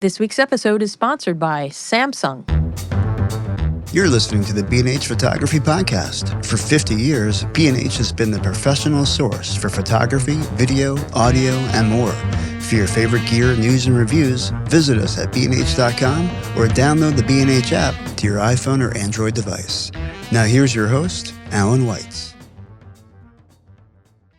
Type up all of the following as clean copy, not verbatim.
This week's episode is sponsored by Samsung. You're listening to the B&H Photography Podcast. For 50 years, B&H has been the professional source for photography, video, audio, and more. For your favorite gear, news, and reviews, visit us at bnh.com or download the B&H app to your iPhone or Android device. Now here's your host, Alan Weitz.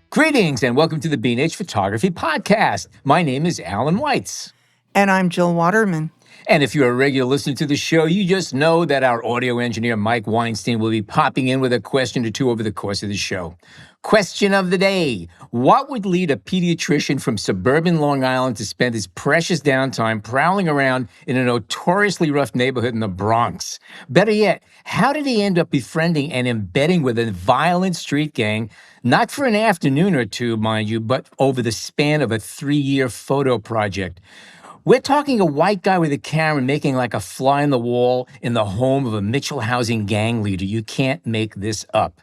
Greetings and welcome to the B&H Photography Podcast. My name is Alan Weitz. And I'm Jill Waterman. And if you're a regular listener to the show, you just know that our audio engineer, Mike Weinstein, will be popping in with a question or two over the course of the show. Question of the day. What would lead a pediatrician from suburban Long Island to spend his precious downtime prowling around in a notoriously rough neighborhood in the Bronx? Better yet, how did he end up befriending and embedding with a violent street gang, not for an afternoon or two, mind you, but over the span of a 3-year photo project? We're talking a white guy with a camera making like a fly on the wall in the home of a Mitchell housing gang leader. You can't make this up.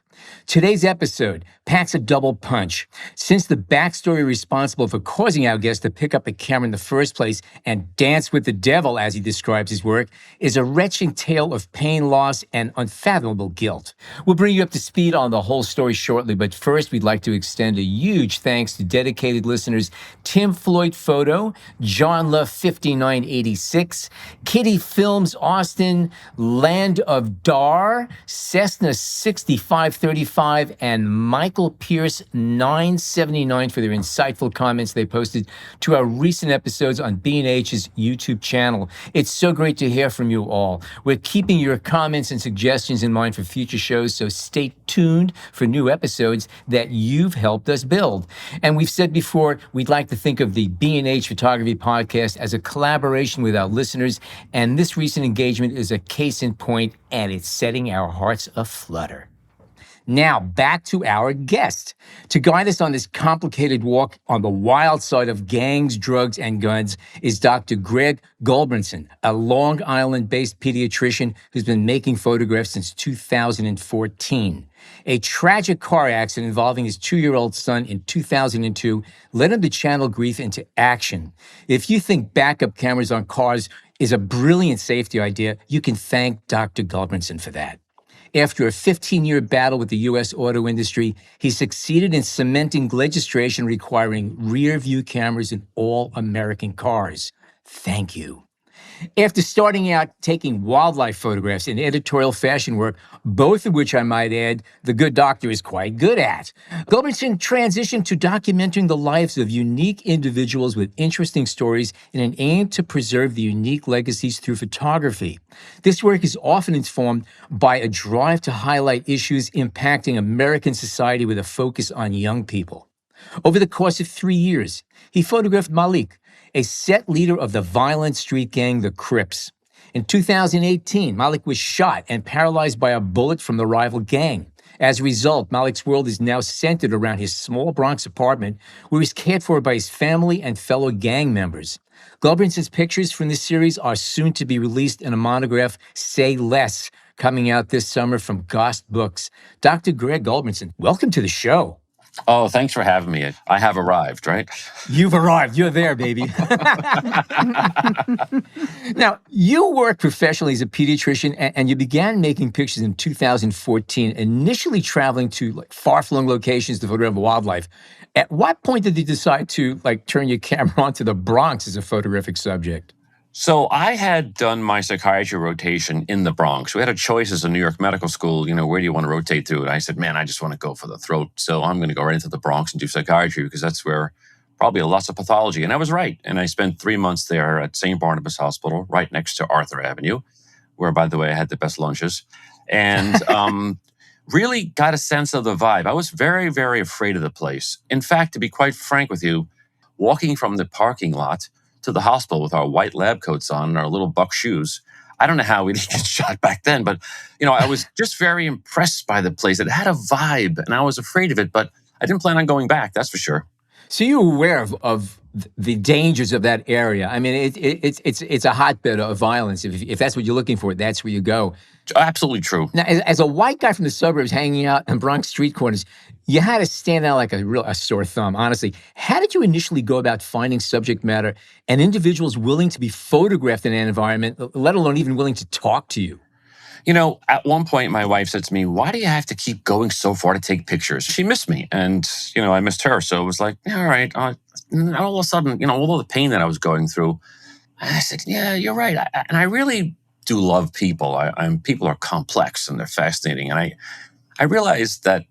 Today's episode packs a double punch. Since the backstory responsible for causing our guest to pick up a camera in the first place and dance with the devil, as he describes his work, is a wrenching tale of pain, loss, and unfathomable guilt. We'll bring you up to speed on the whole story shortly, but first we'd like to extend a huge thanks to dedicated listeners Tim Floyd Photo, John Love 5986, Kitty Films Austin, Land of Dar, Cessna 6535, and Michael Pierce 979 for their insightful comments they posted to our recent episodes on B&H's YouTube channel. It's so great to hear from you all. We're keeping your comments and suggestions in mind for future shows, so stay tuned for new episodes that you've helped us build. And we've said before, we'd like to think of the B&H Photography Podcast as a collaboration with our listeners, and this recent engagement is a case in point, and it's setting our hearts aflutter. Now, back to our guest. To guide us on this complicated walk on the wild side of gangs, drugs, and guns is Dr. Greg Gulbransen, a Long Island-based pediatrician who's been making photographs since 2014. A tragic car accident involving his 2-year-old son in 2002 led him to channel grief into action. If you think backup cameras on cars is a brilliant safety idea, you can thank Dr. Gulbransen for that. After a 15-year battle with the U.S. auto industry, he succeeded in cementing legislation requiring rear-view cameras in all American cars. Thank you. After starting out taking wildlife photographs and editorial fashion work, both of which I might add, the good doctor is quite good at, Gulbransen transitioned to documenting the lives of unique individuals with interesting stories in an aim to preserve the unique legacies through photography. This work is often informed by a drive to highlight issues impacting American society with a focus on young people. Over the course of 3 years, he photographed Malik, a set leader of the violent street gang, the Crips. In 2018, Malik was shot and paralyzed by a bullet from the rival gang. As a result, Malik's world is now centered around his small Bronx apartment, where he's cared for by his family and fellow gang members. Gulbransen's pictures from this series are soon to be released in a monograph, Say Less, coming out this summer from Gost Books. Dr. Greg Gulbransen, welcome to the show. Oh, thanks for having me. I have arrived, right? You've arrived. You're there, baby. Now, you work professionally as a pediatrician, and you began making pictures in 2014, initially traveling to far-flung locations to photograph wildlife. At what point did you decide to turn your camera onto the Bronx as a photographic subject? So I had done my psychiatry rotation in the Bronx. We had a choice as a New York medical school, where do you want to rotate to? And I said, man, I just want to go for the throat. So I'm going to go right into the Bronx and do psychiatry because that's where probably lots of pathology. And I was right. And I spent 3 months there at St. Barnabas Hospital, right next to Arthur Avenue, where, by the way, I had the best lunches. And really got a sense of the vibe. I was very, very afraid of the place. In fact, to be quite frank with you, walking from the parking lot to the hospital with our white lab coats on and our little buck shoes, I don't know how we didn't get shot back then, but, I was just very impressed by the place. It had a vibe, and I was afraid of it, but I didn't plan on going back, that's for sure. So you were aware of the dangers of that area. I mean, it's a hotbed of violence. If that's what you're looking for, that's where you go. Absolutely true. Now, as a white guy from the suburbs hanging out in Bronx street corners, you had to stand out like a sore thumb, honestly. How did you initially go about finding subject matter and individuals willing to be photographed in an environment, let alone even willing to talk to you? You know, at one point, my wife said to me, "Why do you have to keep going so far to take pictures?" She missed me, and, I missed her. So it was like, all right. And all of a sudden, all the pain that I was going through, I said, yeah, you're right. And I really do love people. People are complex and they're fascinating. And I realized that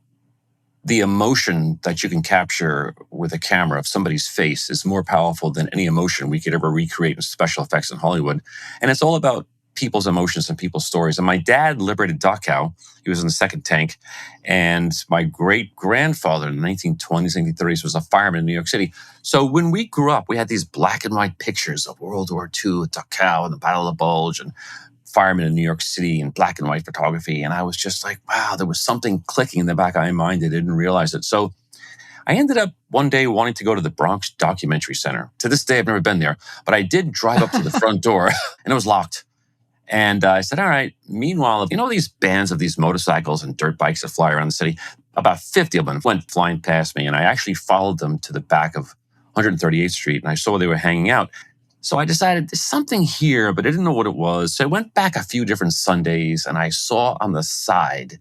the emotion that you can capture with a camera of somebody's face is more powerful than any emotion we could ever recreate in special effects in Hollywood. And it's all about people's emotions and people's stories. And my dad liberated Dachau. He was in the second tank. And my great-grandfather in the 1920s, 1930s was a fireman in New York City. So when we grew up, we had these black and white pictures of World War II, Dachau, and the Battle of the Bulge, and firemen in New York City, and black and white photography. And I was just like, wow, there was something clicking in the back of my mind. I didn't realize it. So I ended up one day wanting to go to the Bronx Documentary Center. To this day, I've never been there, but I did drive up to the front door and it was locked. And I said, all right. Meanwhile, these bands of these motorcycles and dirt bikes that fly around the city, about 50 of them went flying past me. And I actually followed them to the back of 138th Street and I saw where they were hanging out. So I decided there's something here, but I didn't know what it was. So I went back a few different Sundays and I saw on the side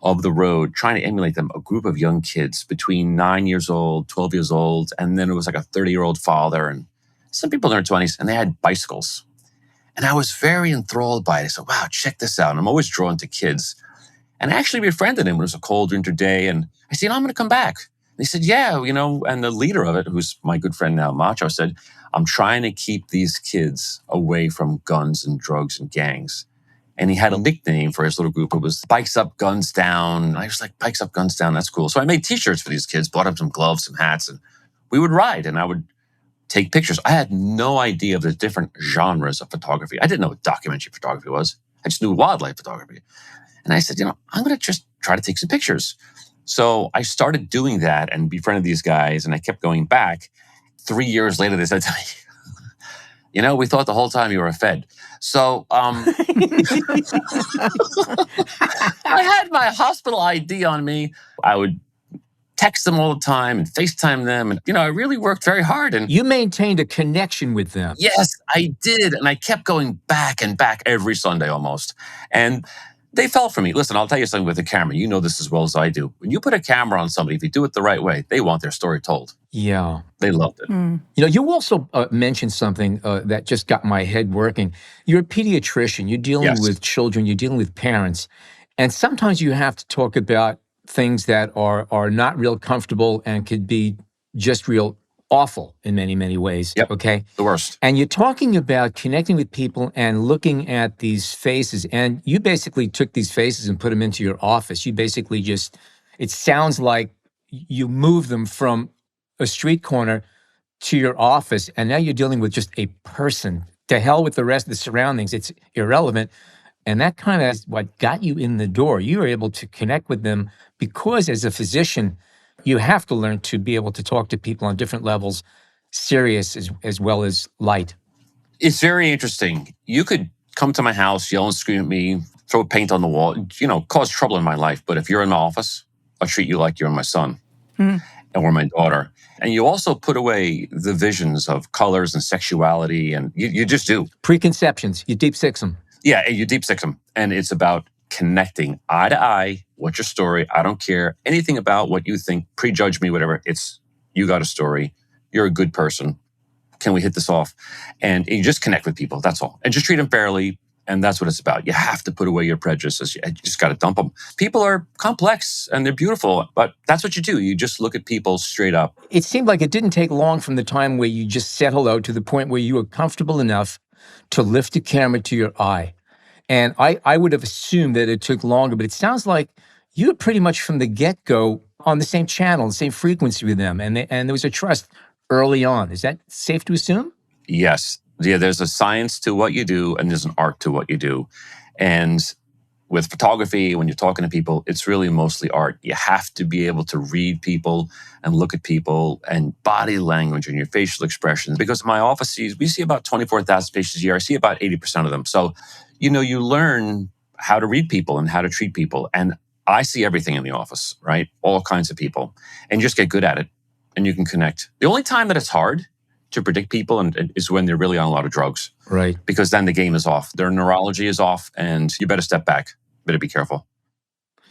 of the road, trying to emulate them, a group of young kids between 9 years old, 12 years old. And then it was like a 30-year-old father and some people in their 20s, and they had bicycles. And I was very enthralled by it. I said, wow, check this out. And I'm always drawn to kids. And I actually befriended him. It was a cold winter day. And I said, I'm going to come back. And he said, yeah, and the leader of it, who's my good friend now, Macho, said, I'm trying to keep these kids away from guns and drugs and gangs. And he had a nickname for his little group. It was Bikes Up, Guns Down. And I was like, Bikes Up, Guns Down, that's cool. So I made t-shirts for these kids, bought them some gloves, some hats, and we would ride and I would take pictures. I had no idea of the different genres of photography. I didn't know what documentary photography was. I just knew wildlife photography. And I said, I'm going to just try to take some pictures. So I started doing that and befriended these guys, and I kept going back. 3 years later, they said to me, we thought the whole time you were a Fed. So I had my hospital ID on me. I would text them all the time and FaceTime them. And, I really worked very hard. And you maintained a connection with them. Yes, I did. And I kept going back and back every Sunday almost. And they fell for me. Listen, I'll tell you something with a camera. You know this as well as I do. When you put a camera on somebody, if you do it the right way, they want their story told. Yeah. They loved it. You also mentioned something that just got my head working. You're a pediatrician. You're dealing with children. You're dealing with parents. And sometimes you have to talk about things that are not real comfortable and could be just real awful in many, many ways. Yep. Okay? The worst. And you're talking about connecting with people and looking at these faces. And you basically took these faces and put them into your office. You basically it sounds like you moved them from a street corner to your office. And now you're dealing with just a person. To hell with the rest of the surroundings. It's irrelevant. And that kind of is what got you in the door. You were able to connect with them because as a physician, you have to learn to be able to talk to people on different levels, serious as well as light. It's very interesting. You could come to my house, yell and scream at me, throw paint on the wall, cause trouble in my life. But if you're in my office, I'll treat you like you're my son or my daughter. And you also put away the visions of colors and sexuality, and you just do. Preconceptions, you deep six them. Yeah, you deep six them. And it's about connecting eye to eye. What's your story? I don't care anything about what you think. Prejudge me, whatever. It's, you got a story. You're a good person. Can we hit this off? And you just connect with people. That's all. And just treat them fairly. And that's what it's about. You have to put away your prejudices. You just got to dump them. People are complex and they're beautiful, but that's what you do. You just look at people straight up. It seemed like it didn't take long from the time where you just said hello to the point where you were comfortable enough to lift the camera to your eye. And I would have assumed that it took longer, but it sounds like you were pretty much from the get-go on the same channel, the same frequency with them, and there was a trust early on. Is that safe to assume? Yes. Yeah, there's a science to what you do, and there's an art to what you do. And With photography, when you're talking to people, it's really mostly art. You have to be able to read people and look at people and body language and your facial expressions. Because in my office, we see about 24,000 patients a year. I see about 80% of them. So, you learn how to read people and how to treat people. And I see everything in the office, right? All kinds of people. And you just get good at it and you can connect. The only time that it's hard to predict people and is when they're really on a lot of drugs. Right. Because then the game is off. Their neurology is off and you better step back. Better be careful.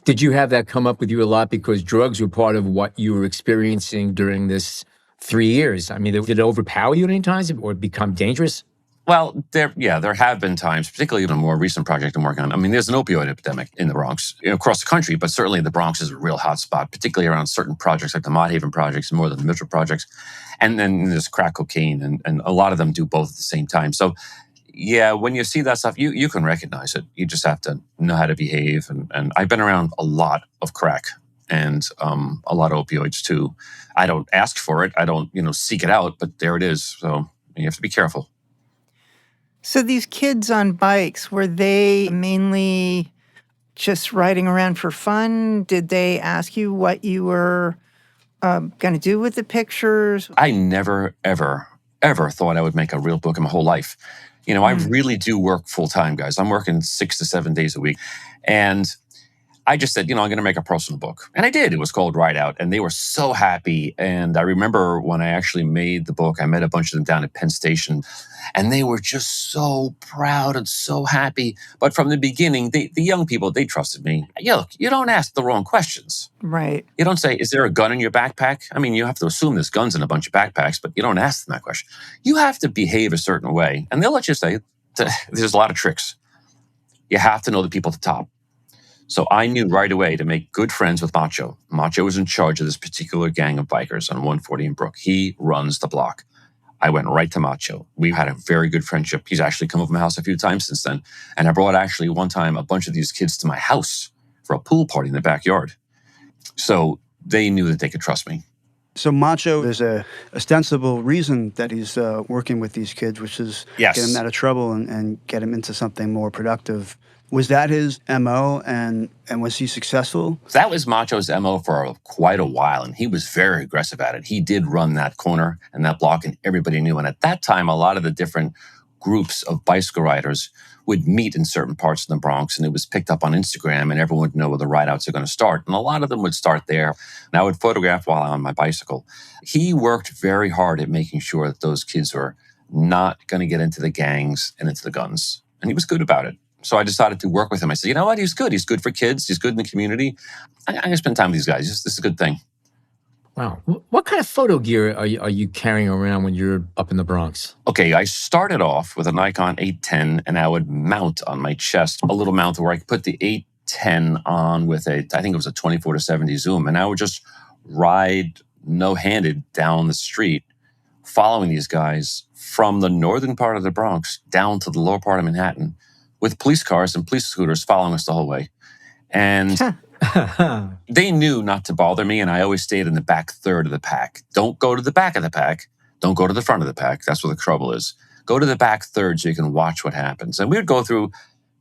Did you have that come up with you a lot because drugs were part of what you were experiencing during this 3 years? I mean, did it overpower you at any times or become dangerous? Well, there have been times, particularly in a more recent project I'm working on. I mean, there's an opioid epidemic in the Bronx, across the country, but certainly the Bronx is a real hot spot, particularly around certain projects like the Mott Haven projects and more than the Mitchell projects. And then there's crack cocaine, and a lot of them do both at the same time. So, yeah, when you see that stuff, you can recognize it. You just have to know how to behave. And I've been around a lot of crack and a lot of opioids too. I don't ask for it. I don't, seek it out, but there it is. So you have to be careful. So these kids on bikes, were they mainly just riding around for fun? Did they ask you what you were going to do with the pictures? I never, ever, ever thought I would make a real book in my whole life. I really do work full time, guys. I'm working 6 to 7 days a week. And I just said, I'm going to make a personal book. And I did. It was called Ride Out. And they were so happy. And I remember when I actually made the book, I met a bunch of them down at Penn Station. And they were just so proud and so happy. But from the beginning, the young people, they trusted me. Look, you don't ask the wrong questions. Right. You don't say, is there a gun in your backpack? I mean, you have to assume there's guns in a bunch of backpacks, but you don't ask them that question. You have to behave a certain way. And they'll let you say, there's a lot of tricks. You have to know the people at the top. So I knew right away to make good friends with Macho. Macho was in charge of this particular gang of bikers on 140 in Brook. He runs the block. I went right to Macho. We had a very good friendship. He's actually come over to my house a few times since then. And I brought actually one time a bunch of these kids to my house for a pool party in the backyard. So they knew that they could trust me. So Macho, there's a ostensible reason that he's working with these kids, which is Yes. get him out of trouble and get him into something more productive. Was that his MO, and was he successful? That was Macho's MO for quite a while, and he was very aggressive at it. He did run that corner and that block, and everybody knew. And at that time, a lot of the different groups of bicycle riders would meet in certain parts of the Bronx, and it was picked up on Instagram, and everyone would know where the ride-outs are going to start. And a lot of them would start there, and I would photograph while I'm on my bicycle. He worked very hard at making sure that those kids were not going to get into the gangs and into the guns, and he was good about it. So I decided to work with him. I said, you know what? He's good. He's good for kids. He's good in the community. I'm going to spend time with these guys. This is a good thing. Wow. What kind of photo gear are you carrying around when you're up in the Bronx? Okay, I started off with a Nikon 810, and I would mount on my chest a little mount where I could put the 810 on with I think it was a 24-70 zoom, and I would just ride no-handed down the street following these guys from the northern part of the Bronx down to the lower part of Manhattan, with police cars and police scooters following us the whole way. And they knew not to bother me, and I always stayed in the back third of the pack. Don't go to the back of the pack. Don't go to the front of the pack. That's where the trouble is. Go to the back third so you can watch what happens. And we would go through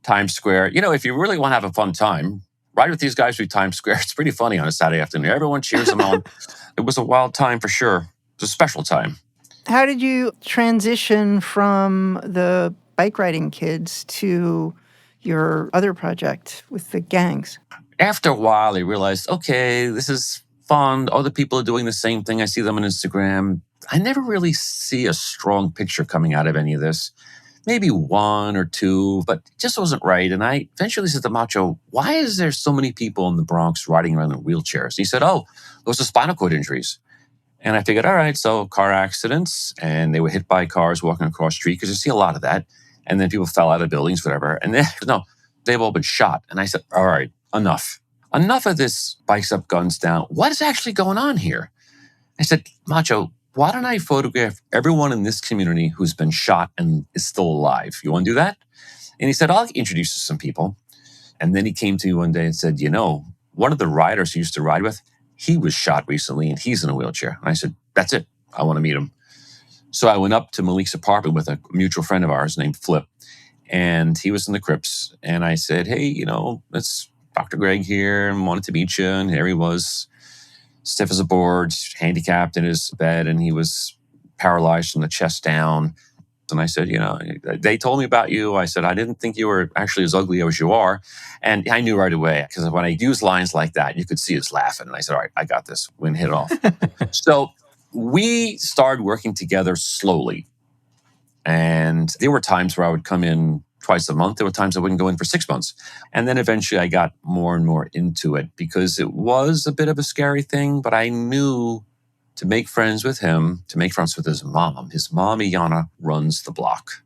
Times Square. If you really want to have a fun time, ride with these guys through Times Square. It's pretty funny on a Saturday afternoon. Everyone cheers them on. It was a wild time for sure. It was a special time. How did you transition from the bike riding kids to your other project with the gangs? After a while, I realized, okay, this is fun. Other people are doing the same thing. I see them on Instagram. I never really see a strong picture coming out of any of this. Maybe one or two, but it just wasn't right. And I eventually said to Macho, why is there so many people in the Bronx riding around in wheelchairs? He said, those are spinal cord injuries. And I figured, all right, so car accidents, and they were hit by cars walking across the street, because you see a lot of that. And then people fell out of buildings, whatever. And then, no, they've all been shot. And I said, all right, enough. Enough of this bikes up, guns down. What is actually going on here? I said, Macho, why don't I photograph everyone in this community who's been shot and is still alive? You want to do that? And he said, I'll introduce you to some people. And then he came to me one day and said, one of the riders he used to ride with, he was shot recently and he's in a wheelchair. And I said, that's it. I want to meet him. So I went up to Malik's apartment with a mutual friend of ours named Flip. And he was in the Crips. And I said, hey, it's Dr. Greg here and wanted to meet you. And there he was, stiff as a board, handicapped in his bed. And he was paralyzed from the chest down. And I said, they told me about you. I said, I didn't think you were actually as ugly as you are. And I knew right away, because when I use lines like that, you could see us laughing. And I said, all right, I got this. We're going to hit it off. So we started working together slowly. And there were times where I would come in twice a month. There were times I wouldn't go in for 6 months. And then eventually I got more and more into it because it was a bit of a scary thing, but I knew to make friends with him, to make friends with his mom. His mom, Iana, runs the block.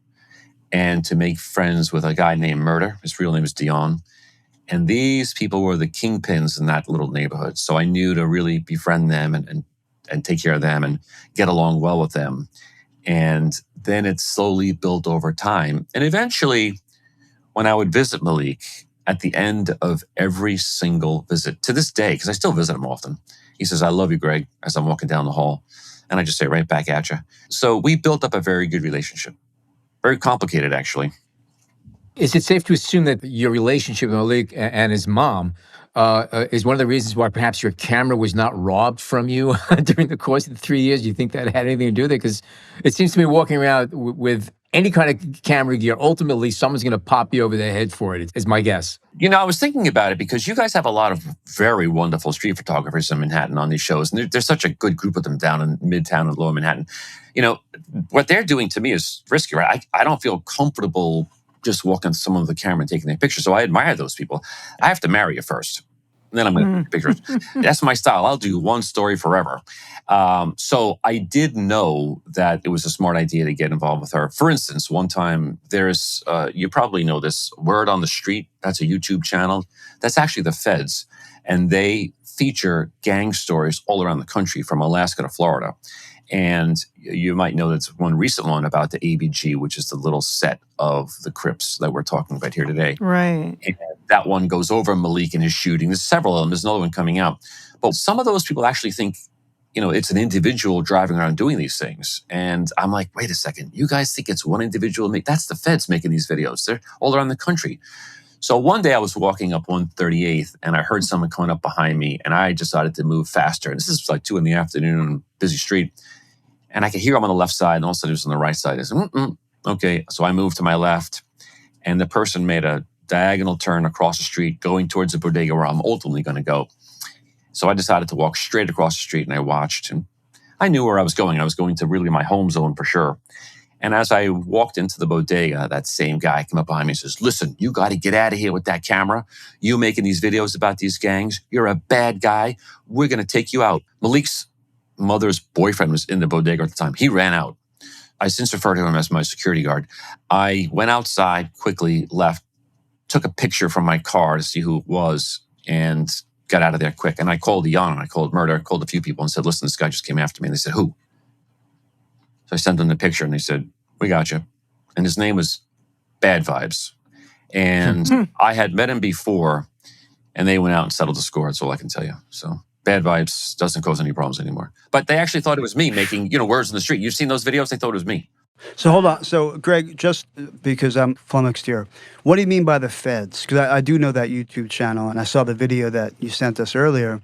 And to make friends with a guy named Murder. His real name is Dion. And these people were the kingpins in that little neighborhood. So I knew to really befriend them and take care of them and get along well with them. And then it slowly built over time. And eventually, when I would visit Malik, at the end of every single visit, to this day, because I still visit him often, he says, I love you, Greg, as I'm walking down the hall. And I just say right back at you. So we built up a very good relationship. Very complicated, actually. Is it safe to assume that your relationship with Malik and his mom is one of the reasons why perhaps your camera was not robbed from you during the course of the 3 years? Do you think that had anything to do with it? Because it seems to me walking around with any kind of camera gear, ultimately someone's going to pop you over the head for it, is my guess. I was thinking about it because you guys have a lot of very wonderful street photographers in Manhattan on these shows. And there's such a good group of them down in Midtown and Lower Manhattan. What they're doing to me is risky, right? I don't feel comfortable just walking someone with a camera and taking their picture. So I admire those people. I have to marry you first. And then I'm going to take pictures. That's my style. I'll do one story forever. So I did know that it was a smart idea to get involved with her. For instance, one time there's, you probably know this, Word on the Street. That's a YouTube channel. That's actually the feds. And they feature gang stories all around the country from Alaska to Florida. And you might know that's one recent one about the ABG, which is the little set of the Crips that we're talking about here today. Right. And that one goes over Malik and his shooting. There's several of them. There's another one coming out. But some of those people actually think, it's an individual driving around doing these things. And I'm like, wait a second. You guys think it's one individual? That's the feds making these videos. They're all around the country. So one day I was walking up 138th and I heard someone coming up behind me and I decided to move faster. And this is like 2 PM on a busy street. And I could hear him on the left side and all of a sudden it was on the right side. I said, okay. So I moved to my left and the person made a diagonal turn across the street going towards the bodega where I'm ultimately going to go. So I decided to walk straight across the street and I watched and I knew where I was going. I was going to really my home zone for sure. And as I walked into the bodega, that same guy came up behind me and says, listen, you got to get out of here with that camera. You making these videos about these gangs. You're a bad guy. We're going to take you out. Malik's mother's boyfriend was in the bodega at the time. He ran out. I since refer to him as my security guard. I went outside, quickly left, took a picture from my car to see who it was, and got out of there quick. And I called Ian, I called Murder, I called a few people and said, listen, this guy just came after me. And they said, who? So I sent them the picture and they said, we got you. And his name was Bad Vibes. And I had met him before and they went out and settled the score. That's all I can tell you. So Bad Vibes doesn't cause any problems anymore. But they actually thought it was me making, words in the street. You've seen those videos? They thought it was me. So hold on. So Greg, just because I'm flummoxed here, what do you mean by the feds? Because I do know that YouTube channel and I saw the video that you sent us earlier.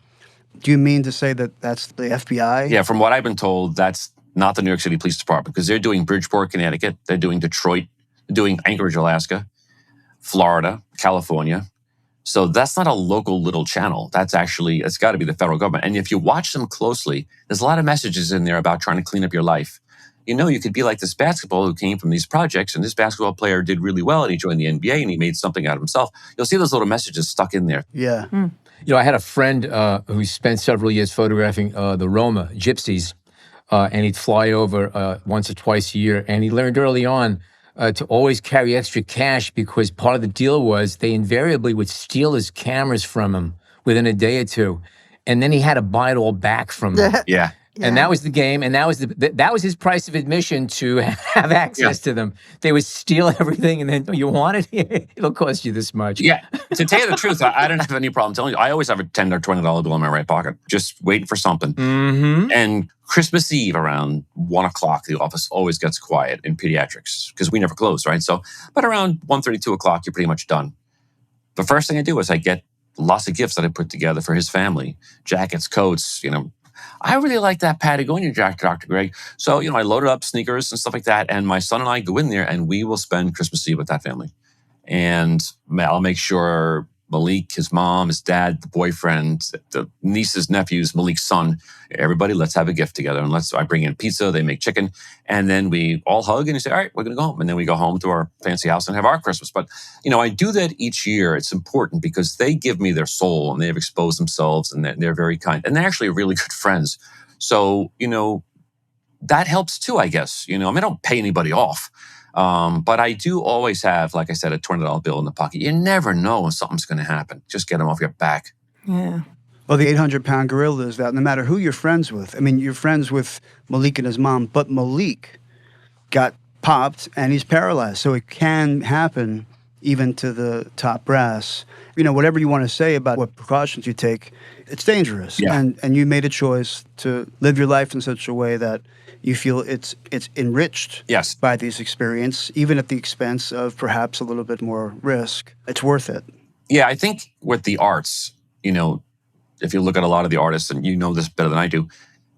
Do you mean to say that that's the FBI? Yeah, from what I've been told, that's not the New York City Police Department because they're doing Bridgeport, Connecticut. They're doing Detroit. They're doing Anchorage, Alaska, Florida, California. So that's not a local little channel. It's got to be the federal government. And if you watch them closely, there's a lot of messages in there about trying to clean up your life. You could be like this basketball who came from these projects and this basketball player did really well and he joined the NBA and he made something out of himself. You'll see those little messages stuck in there. Yeah. I had a friend who spent several years photographing the Roma gypsies, and he'd fly over once or twice a year. And he learned early on to always carry extra cash because part of the deal was they invariably would steal his cameras from him within a day or two. And then he had to buy it all back from them. Yeah. And that was the game, and that was his price of admission to have access to them. They would steal everything, and then you want it? It'll cost you this much. Yeah. To tell you the truth, I didn't have any problem telling you. I always have a $10 or $20 bill in my right pocket, just waiting for something. Mm-hmm. And Christmas Eve around 1 o'clock, the office always gets quiet in pediatrics because we never close, right? So, but around 1:30, 2 o'clock, you're pretty much done. The first thing I do is I get lots of gifts that I put together for his family, jackets, coats, I really like that Patagonia jacket, Dr. Greg. So, I loaded up sneakers and stuff like that. And my son and I go in there and we will spend Christmas Eve with that family. And I'll make sure Malik, his mom, his dad, the boyfriend, the nieces, nephews, Malik's son, everybody, let's have a gift together. And I bring in pizza, they make chicken. And then we all hug and you say, all right, we're going to go home. And then we go home to our fancy house and have our Christmas. But, I do that each year. It's important because they give me their soul and they have exposed themselves and they're very kind. And they're actually really good friends. So, that helps too, I guess. I don't pay anybody off. But I do always have, like I said, a $20 bill in the pocket. You never know when something's going to happen. Just get them off your back. Yeah. Well, the 800-pound gorilla is that no matter who you're friends with, you're friends with Malik and his mom, but Malik got popped and he's paralyzed. So it can happen even to the top brass. Whatever you want to say about what precautions you take, it's dangerous. Yeah. And you made a choice to live your life in such a way that you feel it's enriched by this experience, even at the expense of perhaps a little bit more risk. It's worth it. Yeah, I think with the arts, if you look at a lot of the artists, and you know this better than I do,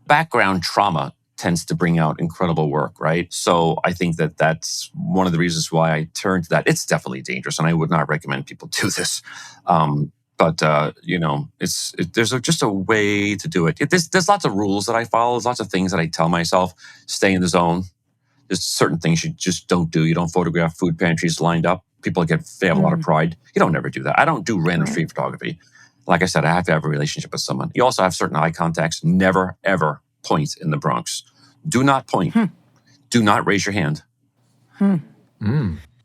background trauma tends to bring out incredible work, right? So I think that's one of the reasons why I turned to that. It's definitely dangerous, and I would not recommend people do this. But there's just a way to do it. There's lots of rules that I follow. There's lots of things that I tell myself, stay in the zone. There's certain things you just don't do. You don't photograph food pantries lined up. People they have a lot of pride. You don't ever do that. I don't do random street photography. Like I said, I have to have a relationship with someone. You also have certain eye contacts. Never, ever point in the Bronx. Do not point. Do not raise your hand.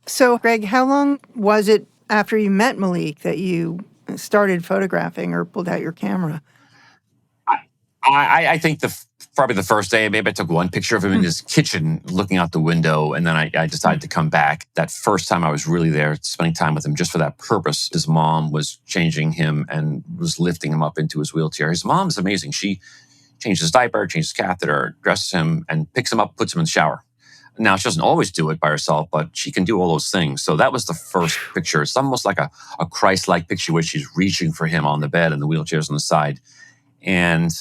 So, Greg, how long was it after you met Malik that you started photographing or pulled out your camera? I think probably the first day, maybe I took one picture of him in his kitchen looking out the window, and then I decided to come back. That first time I was really there, spending time with him just for that purpose. His mom was changing him and was lifting him up into his wheelchair. His mom is amazing. She changes his diaper, changes his catheter, dresses him, and picks him up, puts him in the shower. Now, she doesn't always do it by herself, but she can do all those things. So that was the first picture. It's almost like a Christ-like picture where she's reaching for him on the bed and the wheelchair's on the side. And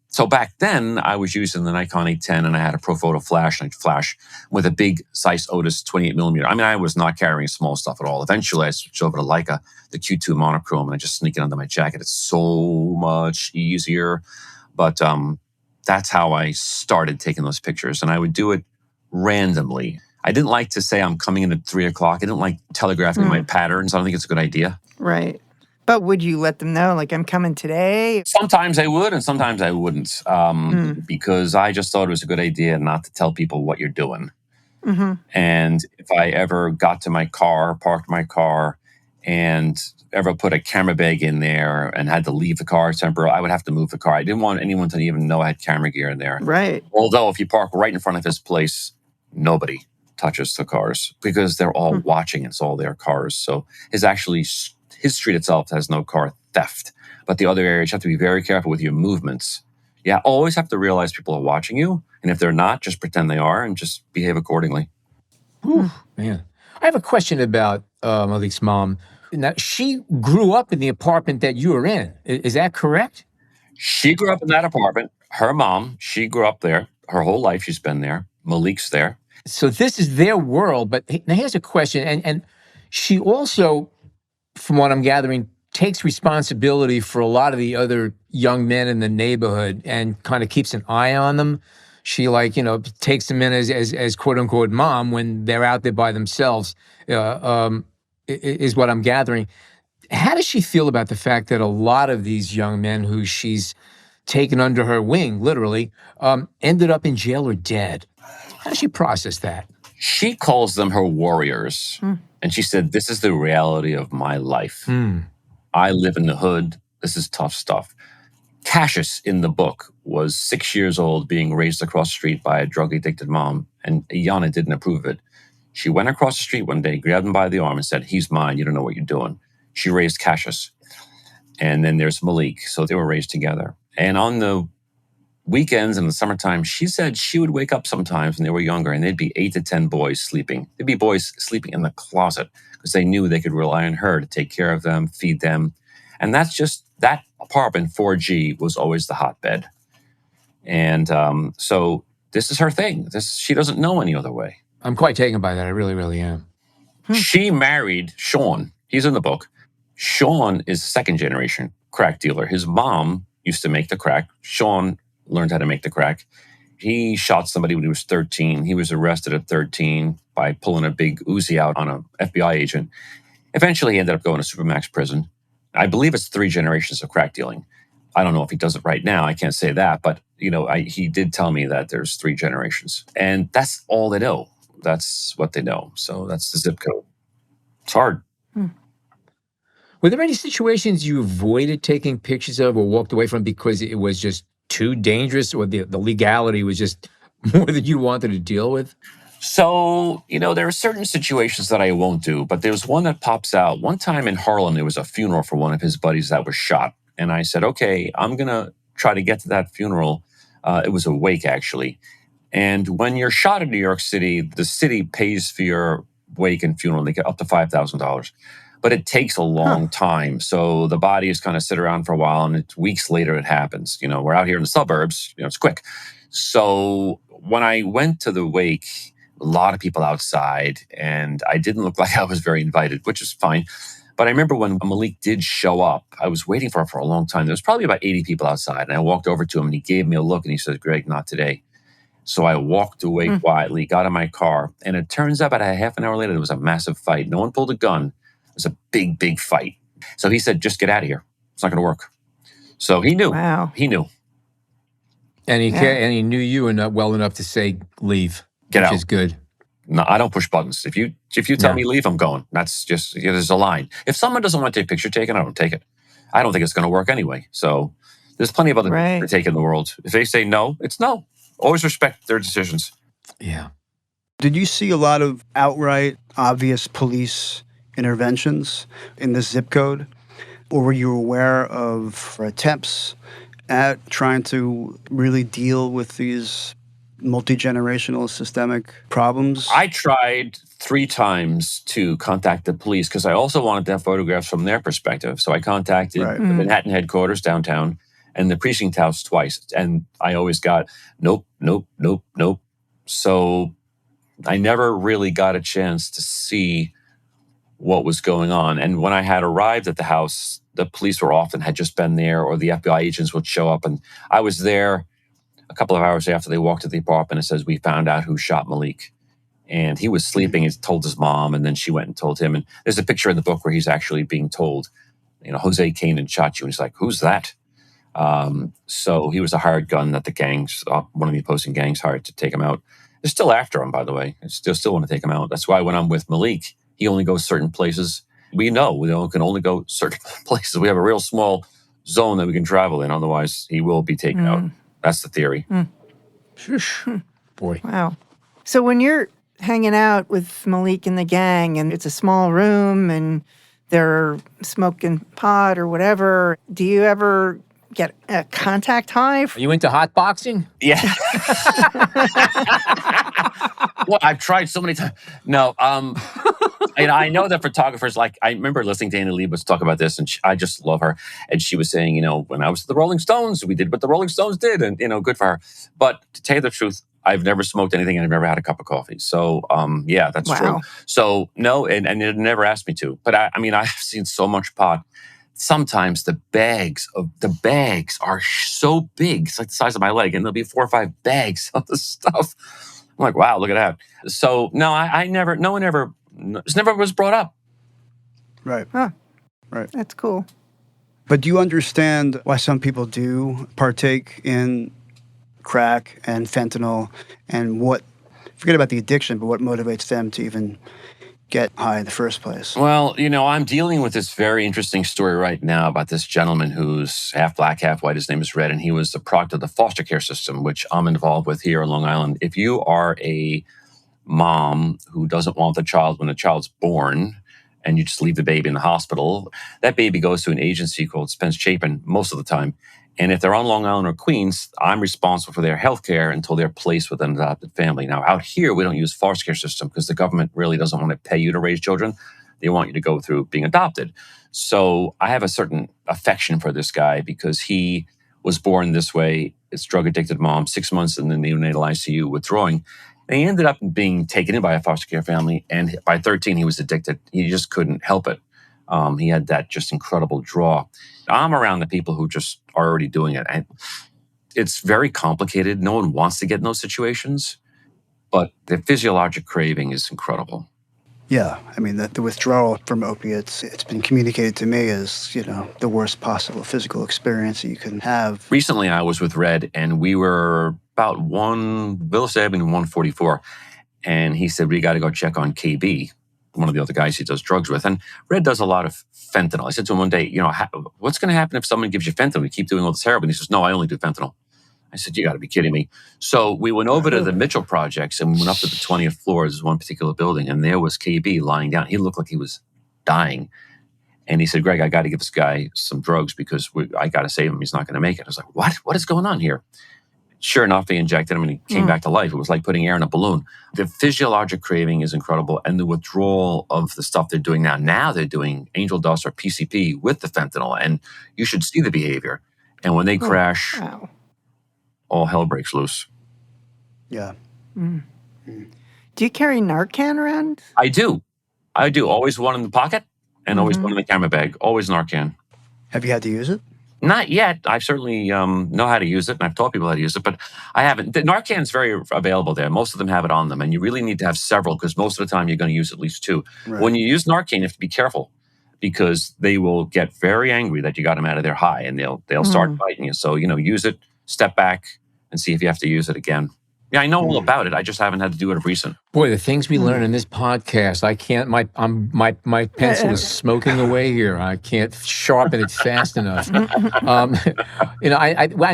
so back then, I was using the Nikon 810 and I had a Profoto flash, and I'd flash with a big Zeiss Otis 28 millimeter. I was not carrying small stuff at all. Eventually, I switched over to Leica, the Q2 monochrome, and I just sneak it under my jacket. It's so much easier. But that's how I started taking those pictures. And I would do it randomly. I didn't like to say I'm coming in at 3 o'clock. I didn't like telegraphing my patterns. I don't think it's a good idea. Right. But would you let them know, like, I'm coming today? Sometimes I would, and sometimes I wouldn't, because I just thought it was a good idea not to tell people what you're doing. Mm-hmm. And if I ever got to my car, parked my car, and ever put a camera bag in there and had to leave the car temporarily, I would have to move the car. I didn't want anyone to even know I had camera gear in there. Right. Although if you park right in front of his place, nobody touches the cars because they're all watching. It's all their cars. So his street itself has no car theft. But the other areas, you have to be very careful with your movements. Yeah, always have to realize people are watching you. And if they're not, just pretend they are and just behave accordingly. Whew, man. I have a question about Malik's mom. Now, she grew up in the apartment that you were in. Is that correct? She grew up in that apartment. Her mom, she grew up there. Her whole life she's been there. Malik's there. So this is their world. But now here's a question. And she also, from what I'm gathering, takes responsibility for a lot of the other young men in the neighborhood and kind of keeps an eye on them. She takes them in as quote unquote mom when they're out there by themselves, is what I'm gathering. How does she feel about the fact that a lot of these young men who she's taken under her wing, literally, ended up in jail or dead? How does she process that? She calls them her warriors. And she said, this is the reality of my life. I live in the hood. This is tough stuff. Cassius in the book was 6 years old, being raised across the street by a drug-addicted mom, and Yana didn't approve of it. She went across the street one day, grabbed him by the arm and said, "He's mine. You don't know what you're doing." She raised Cassius. And then there's Malik. So they were raised together. And on the weekends in the summertime, she said she would wake up sometimes when they were younger and there'd be 8 to 10 boys sleeping. There'd be boys sleeping in the closet because they knew they could rely on her to take care of them, feed them. And that's just, that apartment, 4G, was always the hotbed. And so this is her thing. She doesn't know any other way. I'm quite taken by that. I really, really am. She married Sean. He's in the book. Sean is second generation crack dealer. His mom used to make the crack. Sean learned how to make the crack. He shot somebody when he was 13. He was arrested at 13 by pulling a big Uzi out on an FBI agent. Eventually, he ended up going to Supermax prison. I believe it's 3 generations of crack dealing. I don't know if he does it right now. I can't say that. But, he did tell me that there's 3 generations. And that's all they know. That's what they know. So that's the zip code. It's hard. Were there any situations you avoided taking pictures of or walked away from because it was just too dangerous, or the legality was just more than you wanted to deal with? So, there are certain situations that I won't do, but there's one that pops out. One time in Harlem, there was a funeral for one of his buddies that was shot. And I said, okay, I'm going to try to get to that funeral. It was a wake, actually. And when you're shot in New York City, the city pays for your wake and funeral. They get up to $5,000. But it takes a long time. So the bodies kind of sit around for a while, and it's weeks later it happens. We're out here in the suburbs, it's quick. So when I went to the wake, a lot of people outside, and I didn't look like I was very invited, which is fine. But I remember when Malik did show up, I was waiting for him for a long time. There was probably about 80 people outside, and I walked over to him, and he gave me a look, and he said, "Greg, not today." So I walked away quietly, got in my car, and it turns out about a half an hour later, there was a massive fight. No one pulled a gun. It was a big, big fight. So he said, "Just get out of here. It's not going to work." So he knew. Wow. He knew. And he knew you well enough to say, "Leave." Get out. Which is good. No, I don't push buttons. If you tell me leave, I'm going. That's just, there's a line. If someone doesn't want to take a picture taken, I don't take it. I don't think it's going to work anyway. So there's plenty of other people to take in the world. If they say no, it's no. Always respect their decisions. Yeah. Did you see a lot of outright, obvious police interventions in this zip code? Or were you aware of attempts at trying to really deal with these multi-generational systemic problems? I tried 3 times to contact the police because I also wanted to have photographs from their perspective. So I contacted the Manhattan headquarters downtown and the precinct house twice. And I always got nope, nope, nope, nope. So I never really got a chance to see what was going on. And when I had arrived at the house, the police had just been there, or the FBI agents would show up. And I was there a couple of hours after they walked to the apartment. It says, "We found out who shot Malik." And he was sleeping. He told his mom, and then she went and told him. And there's a picture in the book where he's actually being told, "Jose Kanan shot you." And he's like, "Who's that?" So he was a hired gun that the gangs, one of the opposing gangs, hired to take him out. They're still after him, by the way. They still want to take him out. That's why when I'm with Malik, he only goes certain places. We can only go certain places. We have a real small zone that we can travel in. Otherwise, he will be taken out. That's the theory. Boy. Wow. So when you're hanging out with Malik and the gang, and it's a small room, and they're smoking pot or whatever, do you ever get a contact high? Are you into hot boxing? Yeah. Well, I've tried so many times. No, I know that photographers, I remember listening to Annie Leibovitz talk about this, and I just love her. And she was saying, when I was at the Rolling Stones, we did what the Rolling Stones did, and, good for her. But to tell you the truth, I've never smoked anything, and I've never had a cup of coffee. So, yeah, that's true. So, no, and it never asked me to. But I've seen so much pot. Sometimes the bags are so big, it's like the size of my leg, and there'll be 4 or 5 bags of the stuff. I'm like, wow, look at that. So, no, it never was brought up. Right. Huh. Right. That's cool. But do you understand why some people do partake in crack and fentanyl, and forget about the addiction, but what motivates them to even get high in the first place? Well, I'm dealing with this very interesting story right now about this gentleman who's half black, half white. His name is Red, and he was the product of the foster care system, which I'm involved with here on Long Island. If you are a mom who doesn't want the child when the child's born, and you just leave the baby in the hospital, that baby goes to an agency called Spence Chapin most of the time. And if they're on Long Island or Queens, I'm responsible for their health care until they're placed with an adopted family. Now, out here, we don't use foster care system because the government really doesn't want to pay you to raise children. They want you to go through being adopted. So I have a certain affection for this guy because he was born this way. It's drug-addicted mom, 6 months in the neonatal ICU withdrawing. And he ended up being taken in by a foster care family. And by 13, he was addicted. He just couldn't help it. He had that just incredible draw. I'm around the people who just are already doing it. And it's very complicated. No one wants to get in those situations, but the physiologic craving is incredible. Yeah, I mean, the withdrawal from opiates, it's been communicated to me as, the worst possible physical experience that you can have. Recently, I was with Red, and we were about Bill said 144, and he said, we got to go check on KB, one of the other guys he does drugs with. And Red does a lot of fentanyl. I said to him one day, what's going to happen if someone gives you fentanyl? You keep doing all this heroin. He says, no, I only do fentanyl. I said, you got to be kidding me. So we went over to the Mitchell projects and we went up to the 20th floor. This is one particular building. And there was KB lying down. He looked like he was dying. And he said, Greg, I got to give this guy some drugs because I got to save him. He's not going to make it. I was like, what? What is going on here? Sure enough, they injected him and he came back to life. It was like putting air in a balloon. The physiologic craving is incredible. And the withdrawal of the stuff they're doing now. Now they're doing angel dust or PCP with the fentanyl. And you should see the behavior. And when they crash, all hell breaks loose. Yeah. Do you carry Narcan around? I do. Always one in the pocket and always one in the camera bag. Always Narcan. Have you had to use it? Not yet. I certainly know how to use it, and I've taught people how to use it, but I haven't. The Narcan is very available there. Most of them have it on them, and you really need to have several because most of the time you're going to use at least two. Right. When you use Narcan, you have to be careful because they will get very angry that you got them out of their high, and they'll start biting you. So, use it, step back, and see if you have to use it again. Yeah, I know all about it. I just haven't had to do it of recent. Boy, the things we learn in this podcast, I can't. My pencil is smoking away here. I can't sharpen it fast enough. I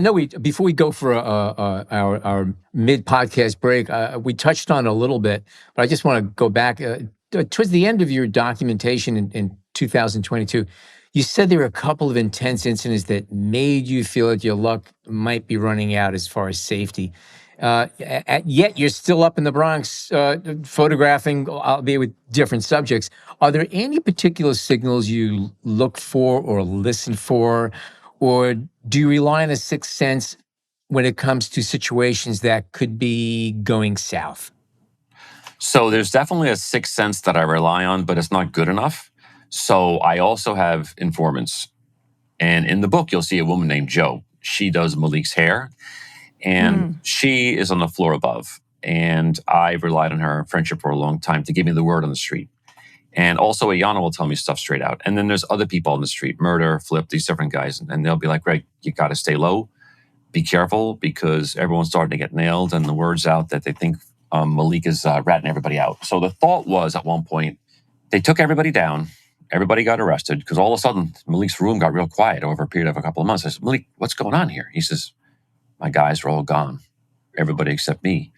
know before we go for our mid podcast break, we touched on it a little bit, but I just want to go back towards the end of your documentation in 2022. You said there were a couple of intense incidents that made you feel that your luck might be running out as far as safety. Yet you're still up in the Bronx photographing, albeit with different subjects. Are there any particular signals you look for or listen for, or do you rely on a sixth sense when it comes to situations that could be going south? So there's definitely a sixth sense that I rely on, but it's not good enough. So I also have informants. And in the book, you'll see a woman named Jo. She does Malik's hair. And she is on the floor above. And I've relied on her friendship for a long time to give me the word on the street. And also Ayana will tell me stuff straight out. And then there's other people on the street, Murder, Flip, these different guys. And they'll be like, Greg, you got to stay low. Be careful because everyone's starting to get nailed. And the word's out that they think Malik is ratting everybody out. So the thought was at one point, they took everybody down. Everybody got arrested because all of a sudden Malik's room got real quiet over a period of a couple of months. I said, Malik, what's going on here? He says, my guys are all gone, everybody except me.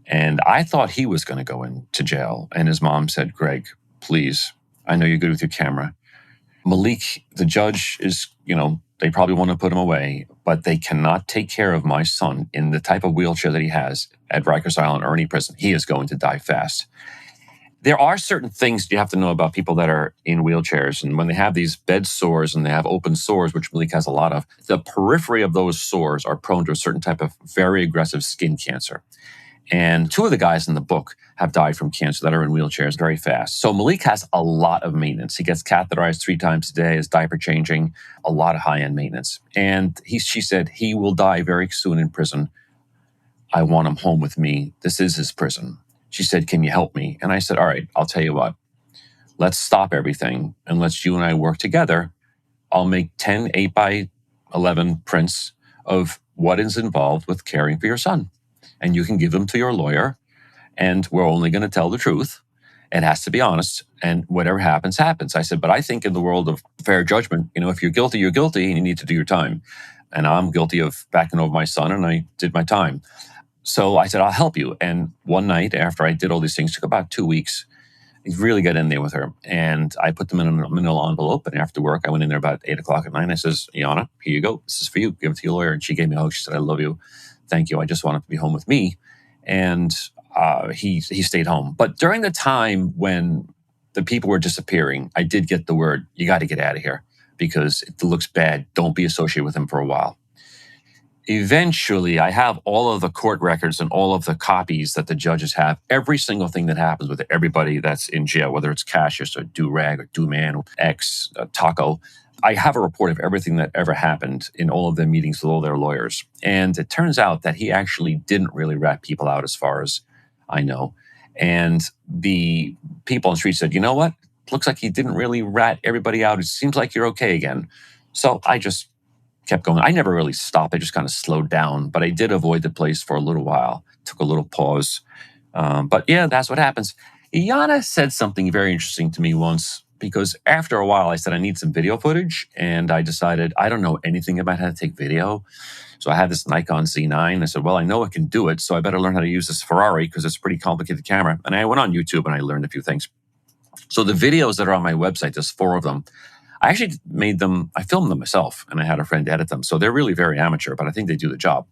And I thought he was going to go into jail. And his mom said, Greg, please, I know you're good with your camera. Malik, the judge is, they probably want to put him away, but they cannot take care of my son in the type of wheelchair that he has at Rikers Island or any prison. He is going to die fast. There are certain things you have to know about people that are in wheelchairs. And when they have these bed sores and they have open sores, which Malik has a lot of, the periphery of those sores are prone to a certain type of very aggressive skin cancer. And two of the guys in the book have died from cancer that are in wheelchairs very fast. So Malik has a lot of maintenance. He gets catheterized 3 times a day, his diaper changing, a lot of high-end maintenance. And she said, he will die very soon in prison. I want him home with me. This is his prison. She said, can you help me? And I said, all right, I'll tell you what. Let's stop everything and let's you and I work together. I'll make 10 8x11 prints of what is involved with caring for your son. And you can give them to your lawyer. And we're only going to tell the truth. It has to be honest. And whatever happens, happens. I said, but I think in the world of fair judgment, if you're guilty, you're guilty, and you need to do your time. And I'm guilty of backing over my son, and I did my time. So I said, I'll help you. And one night after I did all these things, took about 2 weeks, I really got in there with her. And I put them in a manila envelope. And after work, I went in there about 8 o'clock at night. I says, Iana, here you go. This is for you. Give it to your lawyer. And she gave me a hug. She said, I love you. Thank you. I just want him to be home with me. And he stayed home. But during the time when the people were disappearing, I did get the word, you got to get out of here because it looks bad. Don't be associated with him for a while. Eventually, I have all of the court records and all of the copies that the judges have, every single thing that happens with everybody that's in jail, whether it's Cassius or Do-Rag or Do-Man or X, Taco. I have a report of everything that ever happened in all of their meetings with all their lawyers. And it turns out that he actually didn't really rat people out as far as I know. And the people on the street said, you know what? Looks like he didn't really rat everybody out. It seems like you're okay again. So I just kept going. I never really stopped. I just kind of slowed down, but I did avoid the place for a little while. Took a little pause. But yeah, that's what happens. Iana said something very interesting to me once, because after a while I said I need some video footage, and I decided I don't know anything about how to take video. So I had this Nikon Z9. I said, well, I know I can do it, so I better learn how to use this Ferrari because it's a pretty complicated camera. And I went on YouTube and I learned a few things. So the videos that are on my website, there's 4 of them. I actually I filmed them myself, and I had a friend edit them. So they're really very amateur, but I think they do the job.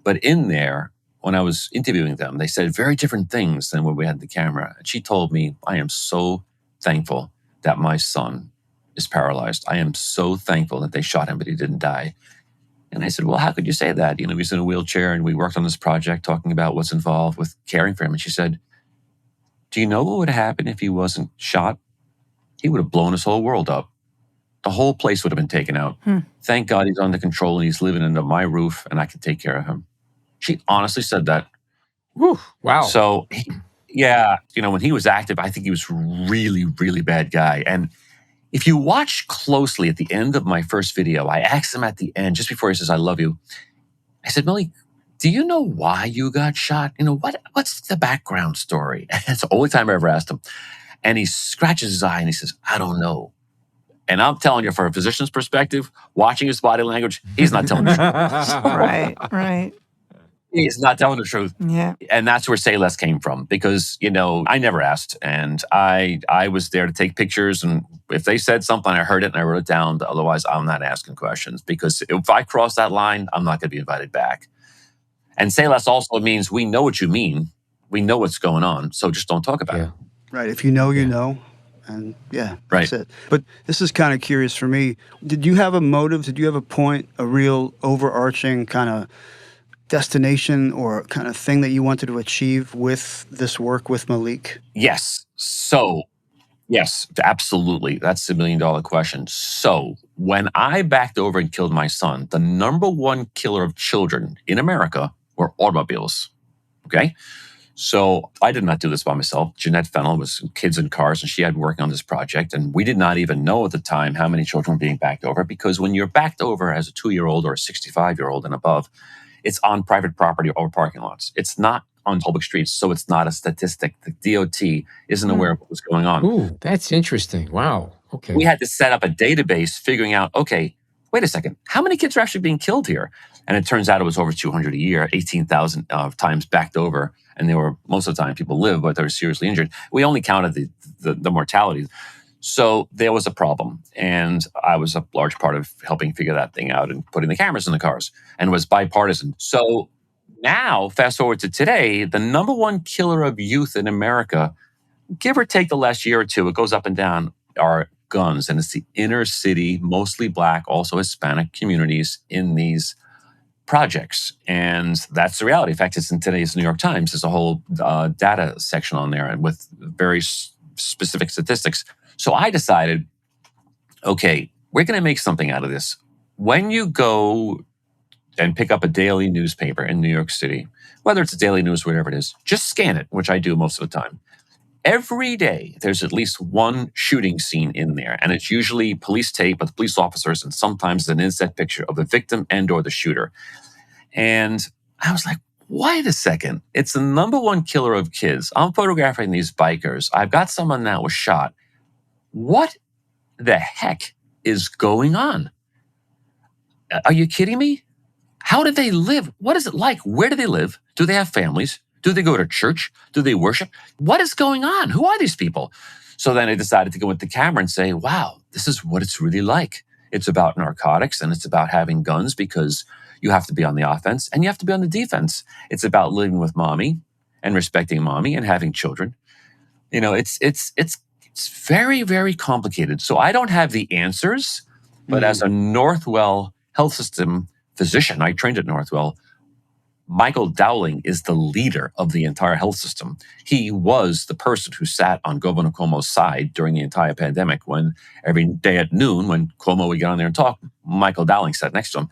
But in there, when I was interviewing them, they said very different things than when we had the camera. And she told me, I am so thankful that my son is paralyzed. I am so thankful that they shot him, but he didn't die. And I said, well, how could you say that? He's in a wheelchair, and we worked on this project talking about what's involved with caring for him. And she said, do you know what would happen if he wasn't shot? He would have blown his whole world up. The whole place would have been taken out. Thank God he's under control and he's living under my roof and I can take care of him. She honestly said that. Whew, wow. So, when he was active, I think he was really, really bad guy. And if you watch closely at the end of my first video, I asked him at the end, just before he says, I love you. I said, Malik, do you know why you got shot? What's the background story? It's the only time I ever asked him. And he scratches his eye and he says, I don't know. And I'm telling you, from a physician's perspective, watching his body language, he's not telling the truth. Right. He's not telling the truth. Yeah. And that's where Say Less came from, because, I never asked. And I was there to take pictures. And if they said something, I heard it and I wrote it down. Otherwise, I'm not asking questions, because if I cross that line, I'm not going to be invited back. And Say Less also means we know what you mean. We know what's going on. So just don't talk about it. Right. If you know, you know. And that's it. But this is kind of curious for me. Did you have a motive? Did you have a point, a real overarching kind of destination or kind of thing that you wanted to achieve with this work with Malik? Yes. So, yes, absolutely. That's the $1 million question. So when I backed over and killed my son, the number one killer of children in America were automobiles. Okay? So I did not do this by myself. Jeanette Fennell was Kids in Cars, and she had been working on this project. And we did not even know at the time how many children were being backed over, because when you're backed over as a 2-year-old or a 65-year-old and above, it's on private property or parking lots. It's not on public streets, so it's not a statistic. The DOT isn't aware of what was going on. Ooh, that's interesting. Wow. Okay. We had to set up a database figuring out, okay, wait a second, how many kids are actually being killed here? And it turns out it was over 200 a year, 18,000 times backed over. And they were, most of the time, people live, but they were seriously injured. We only counted the mortality. So there was a problem. And I was a large part of helping figure that thing out and putting the cameras in the cars, and was bipartisan. So now, fast forward to today, the number one killer of youth in America, give or take the last year or two, it goes up and down, are guns. And it's the inner city, mostly Black, also Hispanic communities in these projects. And that's the reality. In fact, it's in today's New York Times. There's a whole data section on there and with very specific statistics. So I decided, okay, we're going to make something out of this. When you go and pick up a daily newspaper in New York City, whether it's a daily news, whatever it is, just scan it, which I do most of the time. Every day, there's at least one shooting scene in there, and it's usually police tape with police officers, and sometimes an inset picture of the victim and or the shooter. And I was like, wait a second. It's the number one killer of kids. I'm photographing these bikers. I've got someone that was shot. What the heck is going on? Are you kidding me? How do they live? What is it like? Where do they live? Do they have families? Do they go to church? Do they worship? What is going on? Who are these people? So then I decided to go with the camera and say, wow, this is what it's really like. It's about narcotics and it's about having guns because you have to be on the offense and you have to be on the defense. It's about living with mommy and respecting mommy and having children. You know, it's very, very complicated. So I don't have the answers, but as a Northwell Health System physician, I trained at Northwell. Michael Dowling is the leader of the entire health system. He was the person who sat on Governor Cuomo's side during the entire pandemic when every day at noon, when Cuomo would get on there and talk, Michael Dowling sat next to him.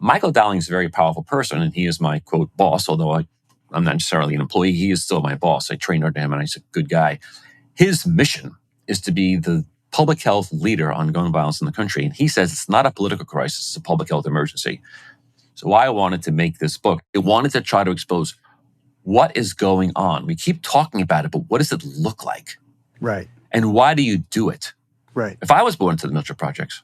Michael Dowling is a very powerful person, and he is my, quote, boss, although I'm not necessarily an employee. He is still my boss. I trained under him, and he's a good guy. His mission is to be the public health leader on gun violence in the country. And he says it's not a political crisis, it's a public health emergency. So I wanted to make this book. I wanted to try to expose what is going on. We keep talking about it, but what does it look like? Right. And why do you do it? Right. If I was born into the military projects,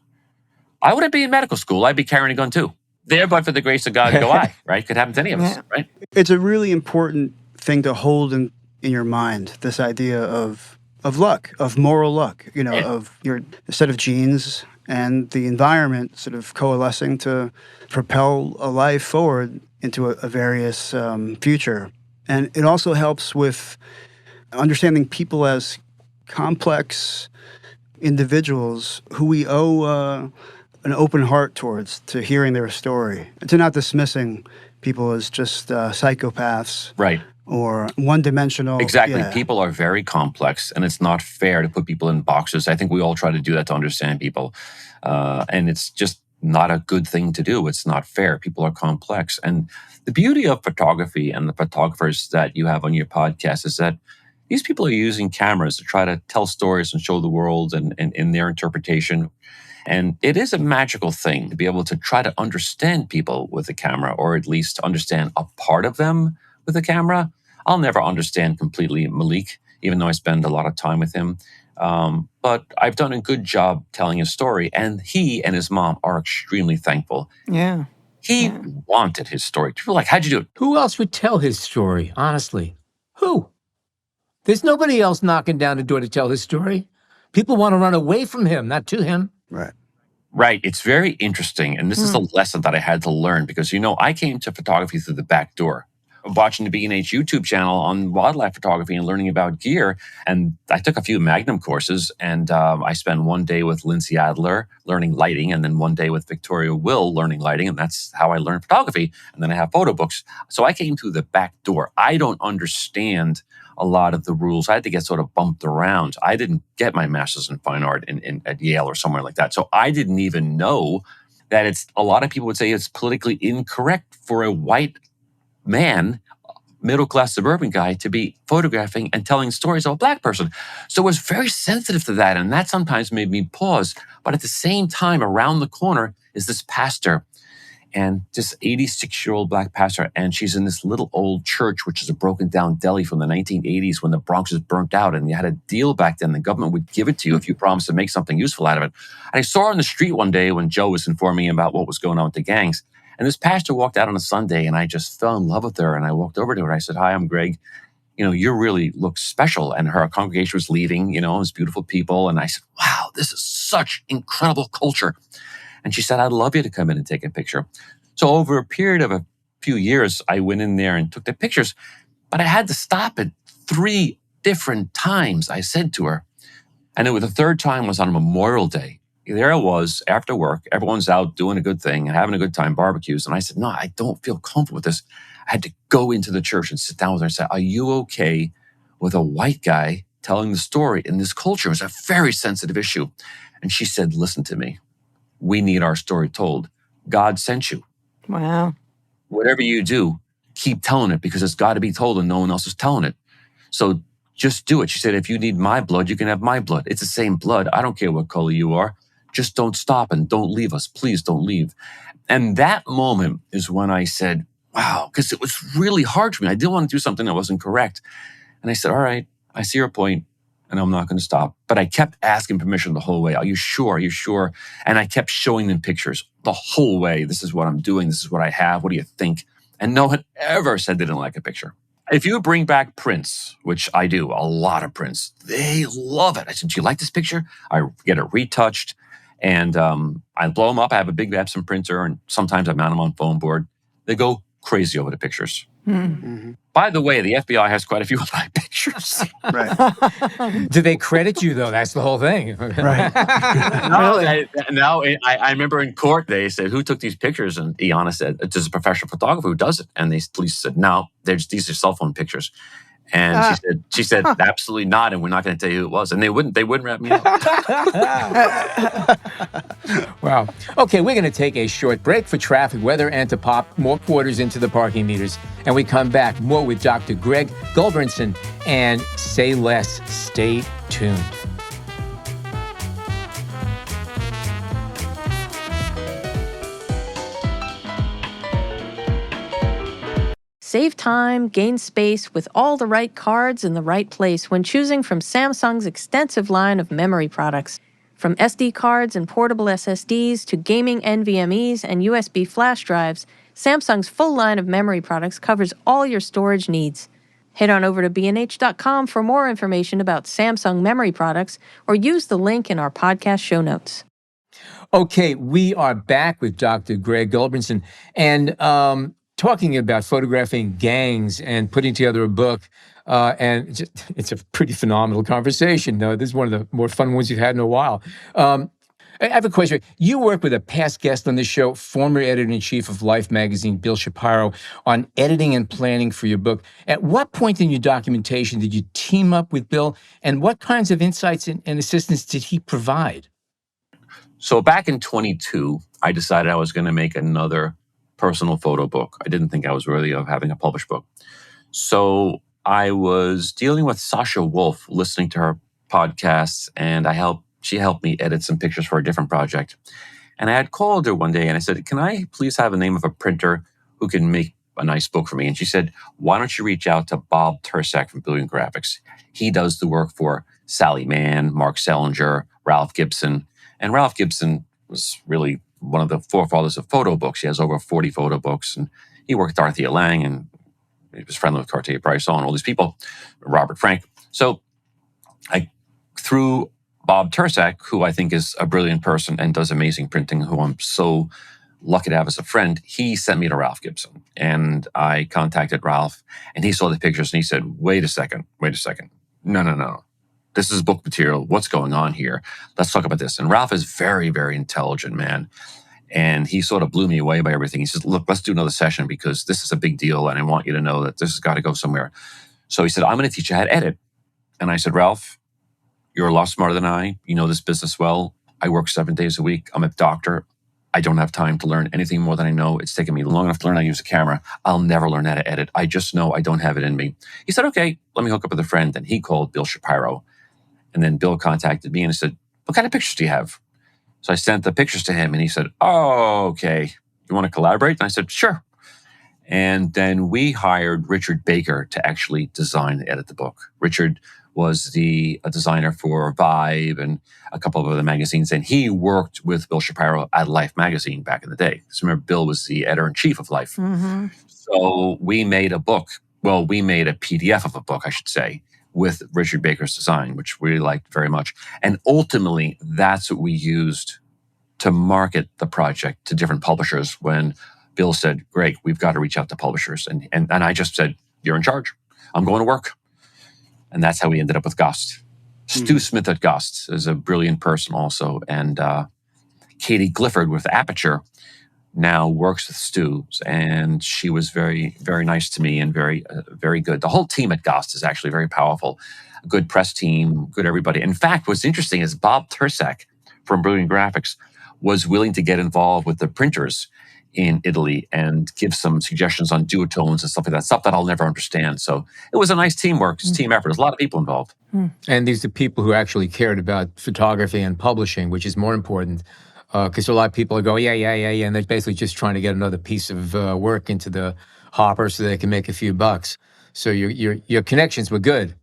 I wouldn't be in medical school. I'd be carrying a gun too. There, but for the grace of God, go I, right? Could happen to any of us, right? It's a really important thing to hold in your mind, this idea of luck, of moral luck, of your set of genes and the environment sort of coalescing to propel a life forward into a various future. And it also helps with understanding people as complex individuals who we owe an open heart towards, to hearing their story, to not dismissing people as just psychopaths. Right. Or one-dimensional. Exactly. Yeah. People are very complex, and it's not fair to put people in boxes. I think we all try to do that to understand people. And it's just not a good thing to do. It's not fair. People are complex. And the beauty of photography and the photographers that you have on your podcast is that these people are using cameras to try to tell stories and show the world and in their interpretation. And it is a magical thing to be able to try to understand people with a camera, or at least understand a part of them with a camera. I'll never understand completely Malik, even though I spend a lot of time with him. But I've done a good job telling his story, and he and his mom are extremely thankful. Yeah. He wanted his story. People are like, how'd you do it? Who else would tell his story, honestly? Who? There's nobody else knocking down the door to tell his story. People want to run away from him, not to him. Right. Right. It's very interesting. And this is a lesson that I had to learn because, I came to photography through the back door. Watching the B&H YouTube channel on wildlife photography and learning about gear. And I took a few Magnum courses, and I spent one day with Lindsay Adler learning lighting, and then one day with Victoria Will learning lighting. And that's how I learned photography. And then I have photo books. So I came through the back door. I don't understand a lot of the rules. I had to get sort of bumped around. I didn't get my master's in fine art at Yale or somewhere like that. So I didn't even know that a lot of people would say it's politically incorrect for a white man, middle-class suburban guy, to be photographing and telling stories of a black person. So I was very sensitive to that, and that sometimes made me pause. But at the same time, around the corner is this pastor, and this 86-year-old black pastor, and she's in this little old church, which is a broken-down deli from the 1980s when the Bronx was burnt out, and you had a deal back then. The government would give it to you if you promised to make something useful out of it. And I saw her on the street one day when Joe was informing me about what was going on with the gangs. And this pastor walked out on a Sunday, and I just fell in love with her. And I walked over to her. I said, "Hi, I'm Greg. You really look special." And her congregation was leaving, it was beautiful people. And I said, "Wow, this is such incredible culture." And she said, "I'd love you to come in and take a picture." So over a period of a few years, I went in there and took the pictures. But I had to stop it 3 different times, I said to her. And the third time was on Memorial Day. There I was after work. Everyone's out doing a good thing and having a good time, barbecues. And I said, "No, I don't feel comfortable with this." I had to go into the church and sit down with her and say, "Are you okay with a white guy telling the story in this culture?" It was a very sensitive issue. And she said, "Listen to me. We need our story told. God sent you. Wow. Whatever you do, keep telling it because it's got to be told and no one else is telling it. So just do it." She said, "If you need my blood, you can have my blood. It's the same blood. I don't care what color you are. Just don't stop and don't leave us. Please don't leave." And that moment is when I said, wow, because it was really hard for me. I didn't want to do something that wasn't correct. And I said, all right, I see your point, and I'm not going to stop. But I kept asking permission the whole way. Are you sure? Are you sure? And I kept showing them pictures the whole way. This is what I'm doing. This is what I have. What do you think? And no one ever said they didn't like a picture. If you bring back prints, which I do, a lot of prints, they love it. I said, do you like this picture? I get it retouched, and I blow them up. I have a big Epson printer, and sometimes I mount them on foam board. They go crazy over the pictures. Mm-hmm. By the way, the FBI has quite a few of my pictures. Right. Do they credit you, though? That's the whole thing. Right. I remember in court, they said, who took these pictures? And Iana said, there's a professional photographer who does it. And the police said, no, these are cell phone pictures. And she said, absolutely not. And we're not going to tell you who it was. And they wouldn't wrap me up. Wow. Okay, we're going to take a short break for traffic, weather, and to pop more quarters into the parking meters. And we come back more with Dr. Greg Gulbransen and Say Less. Stay tuned. Save time, gain space with all the right cards in the right place when choosing from Samsung's extensive line of memory products. From SD cards and portable SSDs to gaming NVMEs and USB flash drives, Samsung's full line of memory products covers all your storage needs. Head on over to bnh.com for more information about Samsung memory products or use the link in our podcast show notes. Okay, we are back with Dr. Greg Gulbransen and talking about photographing gangs and putting together a book. And it's a pretty phenomenal conversation. This is one of the more fun ones you've had in a while. I have a question. You work with a past guest on this show, former editor-in-chief of Life magazine, Bill Shapiro, on editing and planning for your book. At what point in your documentation did you team up with Bill, and what kinds of insights and assistance did he provide? So back in 22, I decided I was going to make another personal photo book. I didn't think I was worthy of having a published book. So I was dealing with Sasha Wolf, listening to her podcasts, and she helped me edit some pictures for a different project. And I had called her one day and I said, can I please have the name of a printer who can make a nice book for me? And she said, why don't you reach out to Bob Tursak from Brilliant Graphics? He does the work for Sally Mann, Mark Selinger, Ralph Gibson. And Ralph Gibson was really one of the forefathers of photo books. He has over 40 photo books, and he worked with Dorothea Lange, and he was friendly with Cartier Bresson and all these people, Robert Frank. So through Bob Tursak, who I think is a brilliant person and does amazing printing, who I'm so lucky to have as a friend, he sent me to Ralph Gibson. And I contacted Ralph, and he saw the pictures, and he said, wait a second. No. This is book material. What's going on here? Let's talk about this. And Ralph is very, very intelligent man. And he sort of blew me away by everything. He says, look, let's do another session because this is a big deal. And I want you to know that this has got to go somewhere. So he said, I'm going to teach you how to edit. And I said, Ralph, you're a lot smarter than I. You know this business well. I work 7 days a week. I'm a doctor. I don't have time to learn anything more than I know. It's taken me long enough to learn how to use a camera. I'll never learn how to edit. I just know I don't have it in me. He said, okay, let me hook up with a friend. And he called Bill Shapiro. And then Bill contacted me and he said, what kind of pictures do you have? So I sent the pictures to him and he said, oh, okay. You want to collaborate? And I said, sure. And then we hired Richard Baker to actually design and edit the book. Richard was a designer for Vibe and a couple of other magazines. And he worked with Bill Shapiro at Life magazine back in the day. So remember, Bill was the editor-in-chief of Life. Mm-hmm. So we made a book. Well, we made a PDF of a book, I should say, with Richard Baker's design, which we liked very much. And ultimately, that's what we used to market the project to different publishers when Bill said, Greg, we've got to reach out to publishers. And I just said, you're in charge. I'm going to work. And that's how we ended up with Gust. Stu Smith at Gust is a brilliant person also. And Katie Clifford with Aperture now works with Stu, and she was very, very nice to me and very, very good. The whole team at Gust is actually very powerful. A good press team, good everybody. In fact, what's interesting is Bob Tursak from Brilliant Graphics was willing to get involved with the printers in Italy and give some suggestions on duotones and stuff like that, stuff that I'll never understand. So it was a nice teamwork, team effort. There's a lot of people involved. And these are people who actually cared about photography and publishing, which is more important Because a lot of people go, yeah, and they're basically just trying to get another piece of work into the hopper so they can make a few bucks. So your connections were good.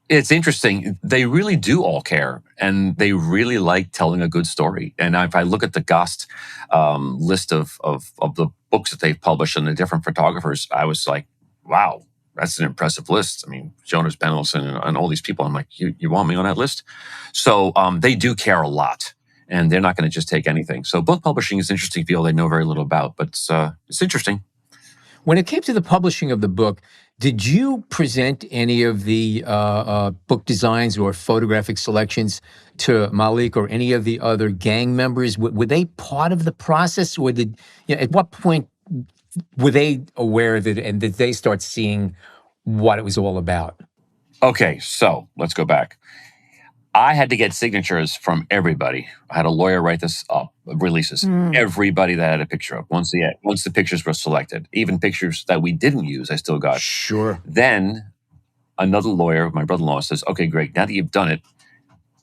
It's interesting. They really do all care, and they really like telling a good story. And if I look at the Gost list of the books that they've published and the different photographers, I was like, wow, that's an impressive list. I mean, Jonas Benelson and all these people. I'm like, you want me on that list? So they do care a lot, and they're not going to just take anything. So book publishing is an interesting field I know very little about, but it's interesting. When it came to the publishing of the book, did you present any of the book designs or photographic selections to Malik or any of the other gang members? Were they part of the process, or at what point were they aware of it, and did they start seeing what it was all about? Okay, so let's go back. I had to get signatures from everybody. I had a lawyer write this up, releases. Everybody that had a picture of. Once the pictures were selected, even pictures that we didn't use, I still got. Sure. Then another lawyer, my brother-in-law, says, okay, great. Now that you've done it,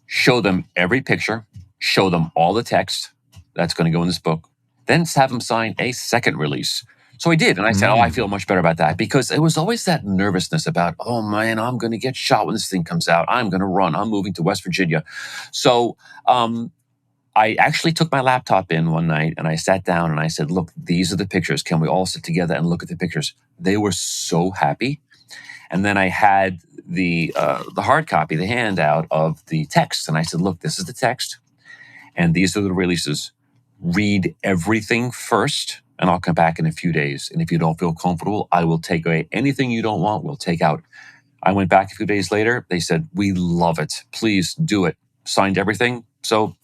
show them every picture, show them all the text that's going to go in this book, then have them sign a second release. So I did. And I said, I feel much better about that, because it was always that nervousness about, oh man, I'm going to get shot when this thing comes out. I'm going to run. I'm moving to West Virginia. So I actually took my laptop in one night and I sat down and I said, look, these are the pictures. Can we all sit together and look at the pictures? They were so happy. And then I had the hard copy, the handout of the text. And I said, look, this is the text. And these are the releases. Read everything first. And I'll come back in a few days. And if you don't feel comfortable, I will take away anything you don't want, we'll take out. I went back a few days later. They said, we love it. Please do it. Signed everything. So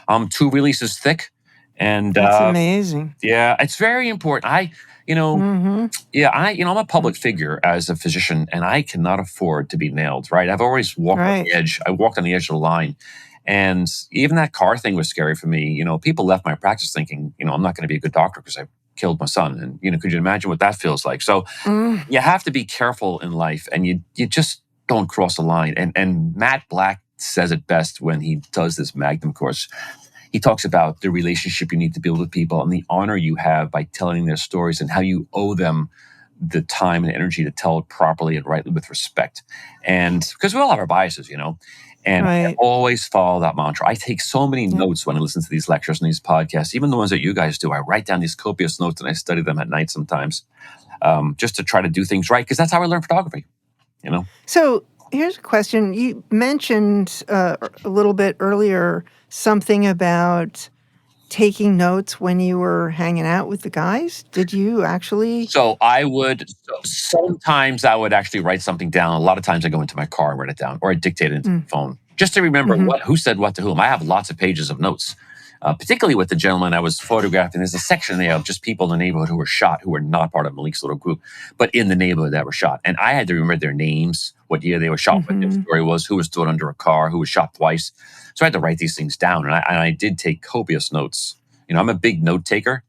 I'm 2 releases thick. And that's amazing. Yeah, it's very important. I'm a public figure as a physician, and I cannot afford to be nailed, right? I've always walked on the edge. I walked on the edge of the line. And even that car thing was scary for me. People left my practice thinking, I'm not going to be a good doctor because I killed my son. And, could you imagine what that feels like? So you have to be careful in life, and you just don't cross the line. And Matt Black says it best when he does this Magnum course. He talks about the relationship you need to build with people and the honor you have by telling their stories and how you owe them the time and energy to tell it properly and rightly with respect. And because we all have our biases, And I always follow that mantra. I take so many notes when I listen to these lectures and these podcasts, even the ones that you guys do. I write down these copious notes and I study them at night sometimes, just to try to do things right, because that's how I learn photography, So here's a question. You mentioned a little bit earlier something about taking notes when you were hanging out with the guys. Did you actually? Sometimes I would actually write something down. A lot of times I go into my car and write it down, or I dictate it into the phone, just to remember who said what to whom. I have lots of pages of notes, particularly with the gentleman I was photographing. There's a section there of just people in the neighborhood who were shot, who were not part of Malik's little group, but in the neighborhood that were shot. And I had to remember their names, what year they were shot, what their story was, who was thrown under a car, who was shot twice. So I had to write these things down. And I did take copious notes. I'm a big note taker.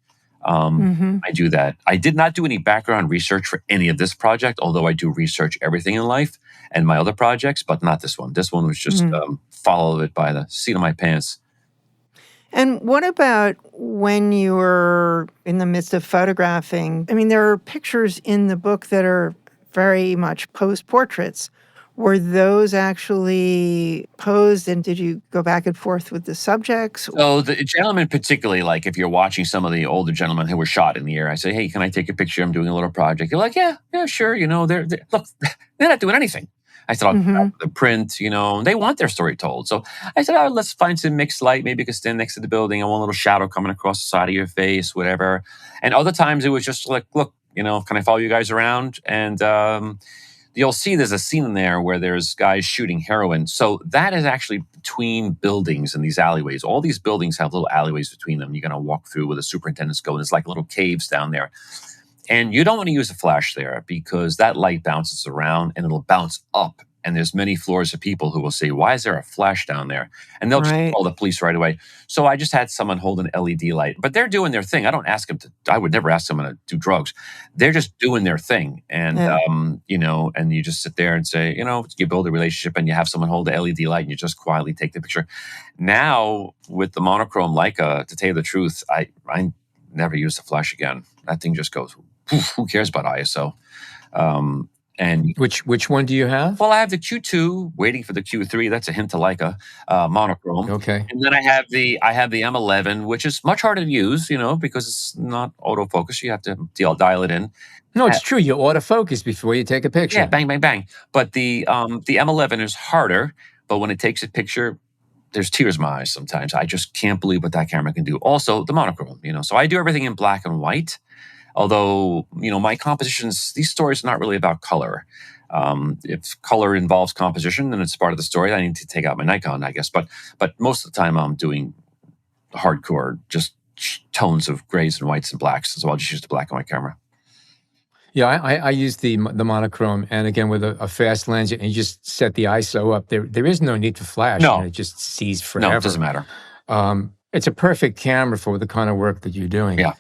I do that. I did not do any background research for any of this project, although I do research everything in life and my other projects, but not this one. This one was just follow it by the seat of my pants. And what about when you were in the midst of photographing? I mean, there are pictures in the book that are very much posed portraits. Were those actually posed, and did you go back and forth with the subjects? So the gentlemen particularly, like if you're watching some of the older gentlemen who were shot in the air, I say, hey, can I take a picture? I'm doing a little project. You're like, yeah, sure. They're look, they're not doing anything. I said, I'll grab the print, they want their story told. So I said, let's find some mixed light. Maybe you can stand next to the building. I want a little shadow coming across the side of your face, whatever. And other times it was just like, look, can I follow you guys around? And you'll see there's a scene in there where there's guys shooting heroin. So that is actually between buildings and these alleyways. All these buildings have little alleyways between them. You're going to walk through where the superintendents go, and there's like little caves down there. And you don't want to use a flash there because that light bounces around and it'll bounce up and there's many floors of people who will say, why is there a flash down there? And they'll just Right. call the police right away. So I just had someone hold an LED light, but they're doing their thing. I would never ask someone to do drugs. They're just doing their thing. And, Yeah. and you just sit there and say, you build a relationship and you have someone hold the LED light and you just quietly take the picture. Now with the monochrome Leica, to tell you the truth, I never use the flash again. That thing just goes, who cares about ISO? And Which one do you have? well, I have the Q2 waiting for the Q3. That's a hint to Leica, monochrome. Okay. And then I have the M11, which is much harder to use, because it's not autofocus. You have to dial it in. No, it's true. You autofocus before you take a picture. Yeah, bang, bang, bang. But the M11 is harder. But when it takes a picture, there's tears in my eyes sometimes. I just can't believe what that camera can do. Also, the monochrome. So I do everything in black and white. Although, my compositions, these stories are not really about color. If color involves composition, then it's part of the story. I need to take out my Nikon, I guess. But most of the time I'm doing hardcore, just tones of grays and whites and blacks. So I'll just use the black and white camera. Yeah, I use the monochrome, and again with a fast lens, and you just set the ISO up. There is no need for flash. No. It just sees forever. No, it doesn't matter. It's a perfect camera for the kind of work that you're doing. Yeah.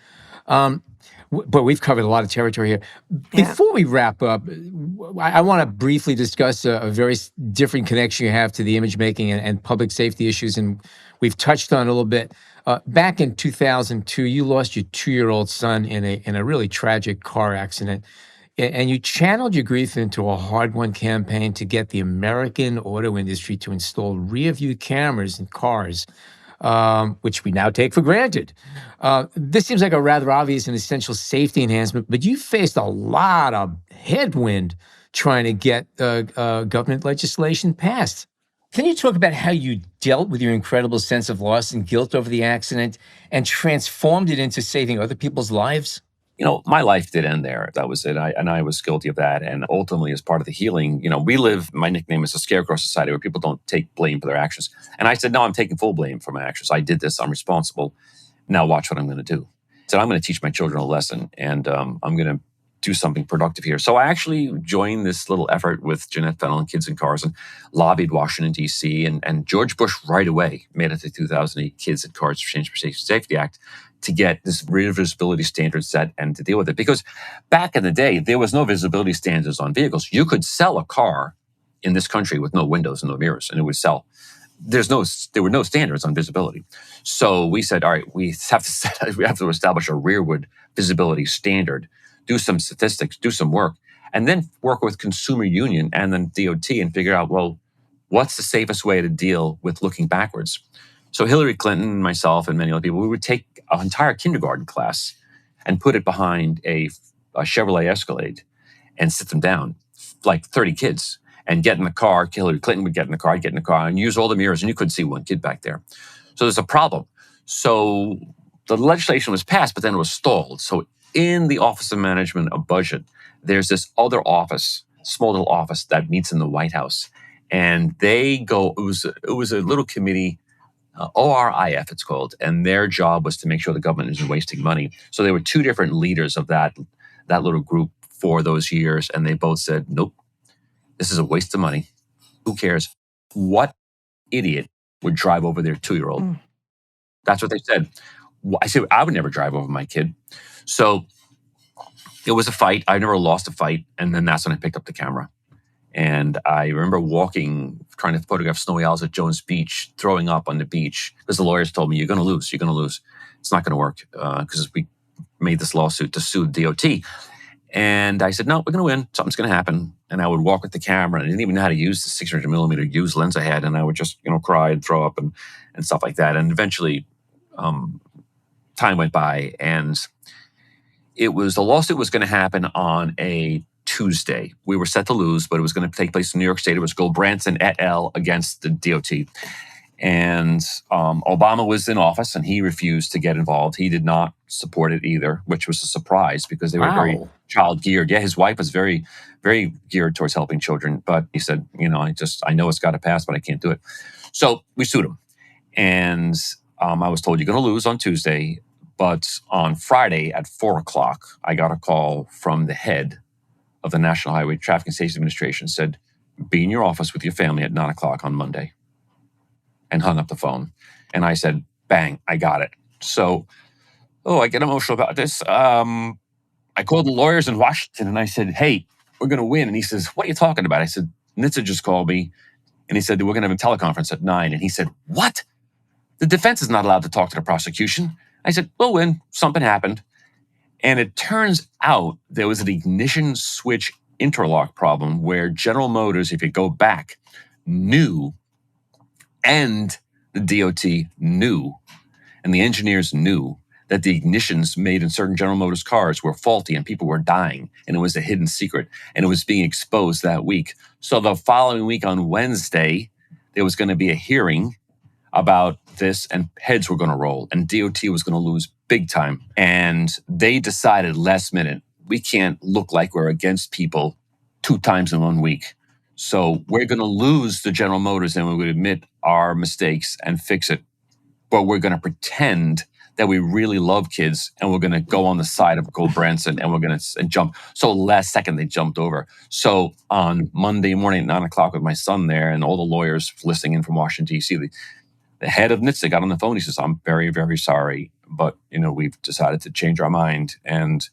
But we've covered a lot of territory here. Before we wrap up, I want to briefly discuss a very different connection you have to the image making and public safety issues, and we've touched on it a little bit. Back in 2002, you lost your 2-year-old son in a really tragic car accident, and you channeled your grief into a hard-won campaign to get the American auto industry to install rear-view cameras in cars, which we now take for granted. This seems like a rather obvious and essential safety enhancement, but you faced a lot of headwind trying to get government legislation passed. Can you talk about how you dealt with your incredible sense of loss and guilt over the accident and transformed it into saving other people's lives? My life did end there. That was it. I was guilty of that. And ultimately, as part of the healing, my nickname is the Scarecrow Society, where people don't take blame for their actions. And I said, no, I'm taking full blame for my actions. I did this. I'm responsible. Now watch what I'm going to do. So I'm going to teach my children a lesson, and I'm going to do something productive here. So I actually joined this little effort with Jeanette Fennell and Kids in Cars and lobbied Washington, D.C. And George Bush right away made it the 2008 Kids in Cars Change for Safety Act to get this rear visibility standard set and to deal with it. Because back in the day, there was no visibility standards on vehicles. You could sell a car in this country with no windows and no mirrors, and it would sell. There were no standards on visibility. So we said, all right, we have to establish a rearward visibility standard, do some statistics, do some work, and then work with consumer union and then DOT and figure out, well, what's the safest way to deal with looking backwards? So Hillary Clinton, myself, and many other people, we would take an entire kindergarten class and put it behind a Chevrolet Escalade and sit them down, like 30 kids, and get in the car. Hillary Clinton would get in the car, I'd get in the car, and use all the mirrors, and you couldn't see one kid back there. So there's a problem. So the legislation was passed, but then it was stalled. So in the Office of Management of Budget, there's this other office, small little office that meets in the White House. And they go, it was a little committee, ORIF it's called, and their job was to make sure the government isn't wasting money. So there were two different leaders of that little group for those years, and they both said, nope, this is a waste of money. Who cares? What idiot would drive over their 2-year-old? That's what they said. I said, I would never drive over my kid. So it was a fight. I never lost a fight. And then that's when I picked up the camera. And I remember walking, trying to photograph snowy owls at Jones Beach, throwing up on the beach, because the lawyers told me, you're going to lose. It's not going to work, because we made this lawsuit to sue DOT. And I said, no, we're going to win. Something's going to happen. And I would walk with the camera. And I didn't even know how to use the 600 millimeter used lens I had. And I would just, cry and throw up and stuff like that. And eventually, time went by, and the lawsuit was going to happen on a Tuesday. We were set to lose, but it was going to take place in New York State. It was Gulbransen et al. Against the DOT. And Obama was in office, and he refused to get involved. He did not support it either, which was a surprise because they were very child-geared. Yeah, his wife was very, very geared towards helping children. But he said, I know it's got to pass, but I can't do it. So we sued him. And I was told, you're going to lose on Tuesday. But on Friday at 4:00, I got a call from the head of the National Highway Traffic and Safety Administration, said, be in your office with your family at 9 o'clock on Monday, and hung up the phone. And I said, bang, I got it. So, I get emotional about this. I called the lawyers in Washington and I said, hey, we're going to win. And he says, what are you talking about? I said, NHTSA just called me. And he said, we're going to have a teleconference at 9. And he said, what? The defense is not allowed to talk to the prosecution. I said, we'll win. Something happened. And it turns out there was an ignition switch interlock problem where General Motors, if you go back, knew, and the DOT knew, and the engineers knew that the ignitions made in certain General Motors cars were faulty and people were dying, and it was a hidden secret, and it was being exposed that week. So the following week on Wednesday, there was going to be a hearing about this, and heads were going to roll, and DOT was going to lose big time. And they decided last minute, we can't look like we're against people 2 times in 1 week. So we're going to lose the General Motors, and we're going to admit our mistakes and fix it. But we're going to pretend that we really love kids, and we're going to go on the side of Gulbransen, and we're going to jump. So last second, they jumped over. So on Monday morning at 9 o'clock with my son there and all the lawyers listening in from Washington, D.C., the head of NHTSA got on the phone. He says, I'm very, very sorry, but we've decided to change our mind, and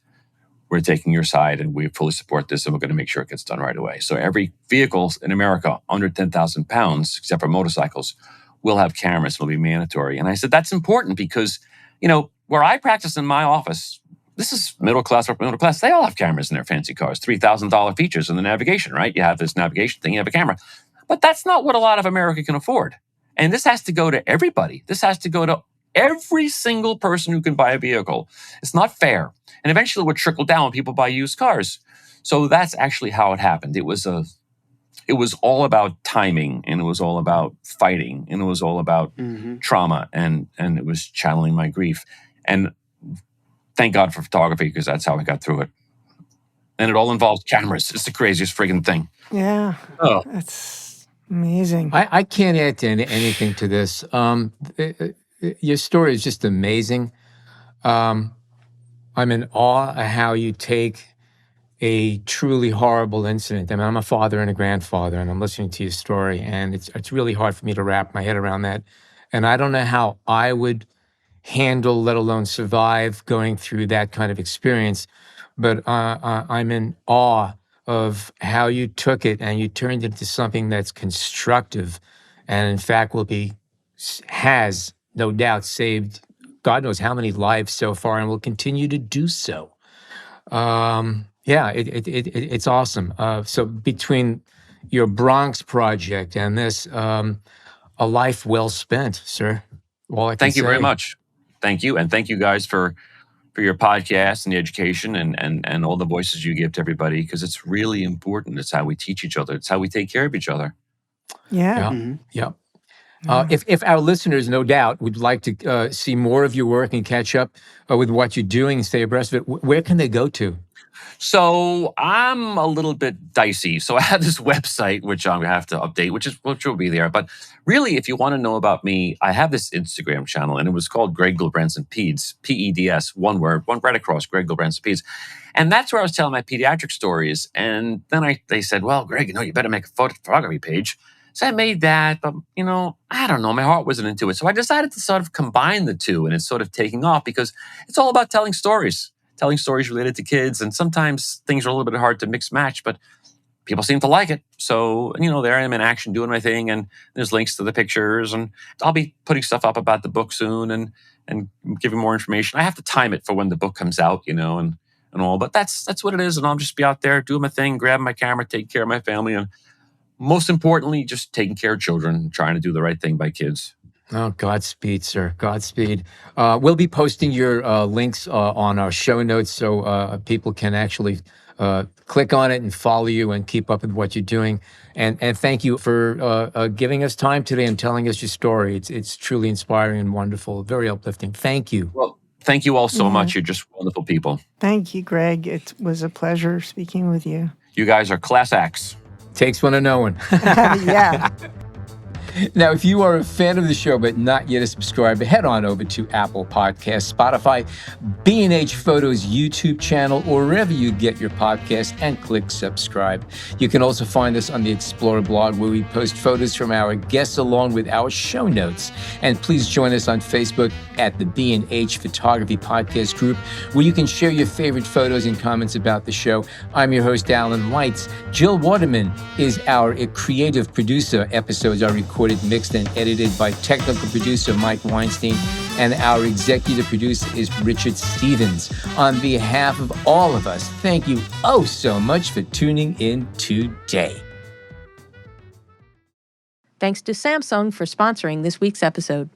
we're taking your side, and we fully support this, and we're going to make sure it gets done right away. So every vehicle in America under 10,000 pounds, except for motorcycles, will have cameras. It'll be mandatory. And I said, that's important because, where I practice in my office, this is middle class, upper middle class. They all have cameras in their fancy cars, $3,000 features in the navigation, right? You have this navigation thing, you have a camera. But that's not what a lot of America can afford. And this has to go to everybody. This has to go to every single person who can buy a vehicle. It's not fair. And eventually it would trickle down when people buy used cars. So that's actually how it happened. It was all about timing, and it was all about fighting, and it was all about trauma, and it was channeling my grief. And thank God for photography, because that's how I got through it. And it all involves cameras. It's the craziest friggin' thing. Yeah. Oh. That's amazing. I can't add to anything to this. Your story is just amazing. I'm in awe of how you take a truly horrible incident. I mean, I'm a father and a grandfather, and I'm listening to your story, and it's really hard for me to wrap my head around that. And I don't know how I would handle, let alone survive, going through that kind of experience. But I'm in awe of how you took it and you turned it into something that's constructive, and in fact has no doubt saved God knows how many lives so far, and will continue to do so. Yeah, it's awesome. So between your Bronx project and this, a life well spent, sir. All I can Thank you say. very much. Thank you. And thank you guys for your podcast and the education and all the voices you give to everybody, because it's really important. It's how we teach each other. It's how we take care of each other. Yeah. Yeah. If our listeners, no doubt, would like to see more of your work and catch up with what you're doing and stay abreast of it, where can they go to? So I'm a little bit dicey. So I have this website, which I'm going to have to update, which will be there. But really, if you want to know about me, I have this Instagram channel, and it was called Greg Gulbransen Peds, P-E-D-S, one word, one right across, Greg Gulbransen Peds. And that's where I was telling my pediatric stories. And then they said, well, Greg, you better make a photography page. So I made that, but, I don't know, my heart wasn't into it. So I decided to sort of combine the two, and it's sort of taking off because it's all about telling stories related to kids. And sometimes things are a little bit hard to mix match, but people seem to like it. So, there I am in action doing my thing, and there's links to the pictures, and I'll be putting stuff up about the book soon and giving more information. I have to time it for when the book comes out, and all, but that's what it is. And I'll just be out there doing my thing, grabbing my camera, taking care of my family, and most importantly, just taking care of children, trying to do the right thing by kids. Oh, Godspeed, sir. Godspeed. We'll be posting your links on our show notes so people can actually click on it and follow you and keep up with what you're doing. And thank you for giving us time today and telling us your story. It's truly inspiring and wonderful, very uplifting. Thank you. Well, thank you all so much. You're just wonderful people. Thank you, Greg. It was a pleasure speaking with you. You guys are class acts. Takes one to know one. Yeah. Now, if you are a fan of the show but not yet a subscriber, head on over to Apple Podcasts, Spotify, B&H Photos YouTube channel, or wherever you get your podcasts, and click subscribe. You can also find us on the Explorer blog, where we post photos from our guests along with our show notes. And please join us on Facebook at the B&H Photography Podcast group, where you can share your favorite photos and comments about the show. I'm your host, Alan Weitz. Jill Waterman is our creative producer. Episodes are recorded, mixed, and edited by technical producer Mike Weinstein, and our executive producer is Richard Stevens. On behalf of all of us, thank you oh so much for tuning in today. Thanks to Samsung for sponsoring this week's episode.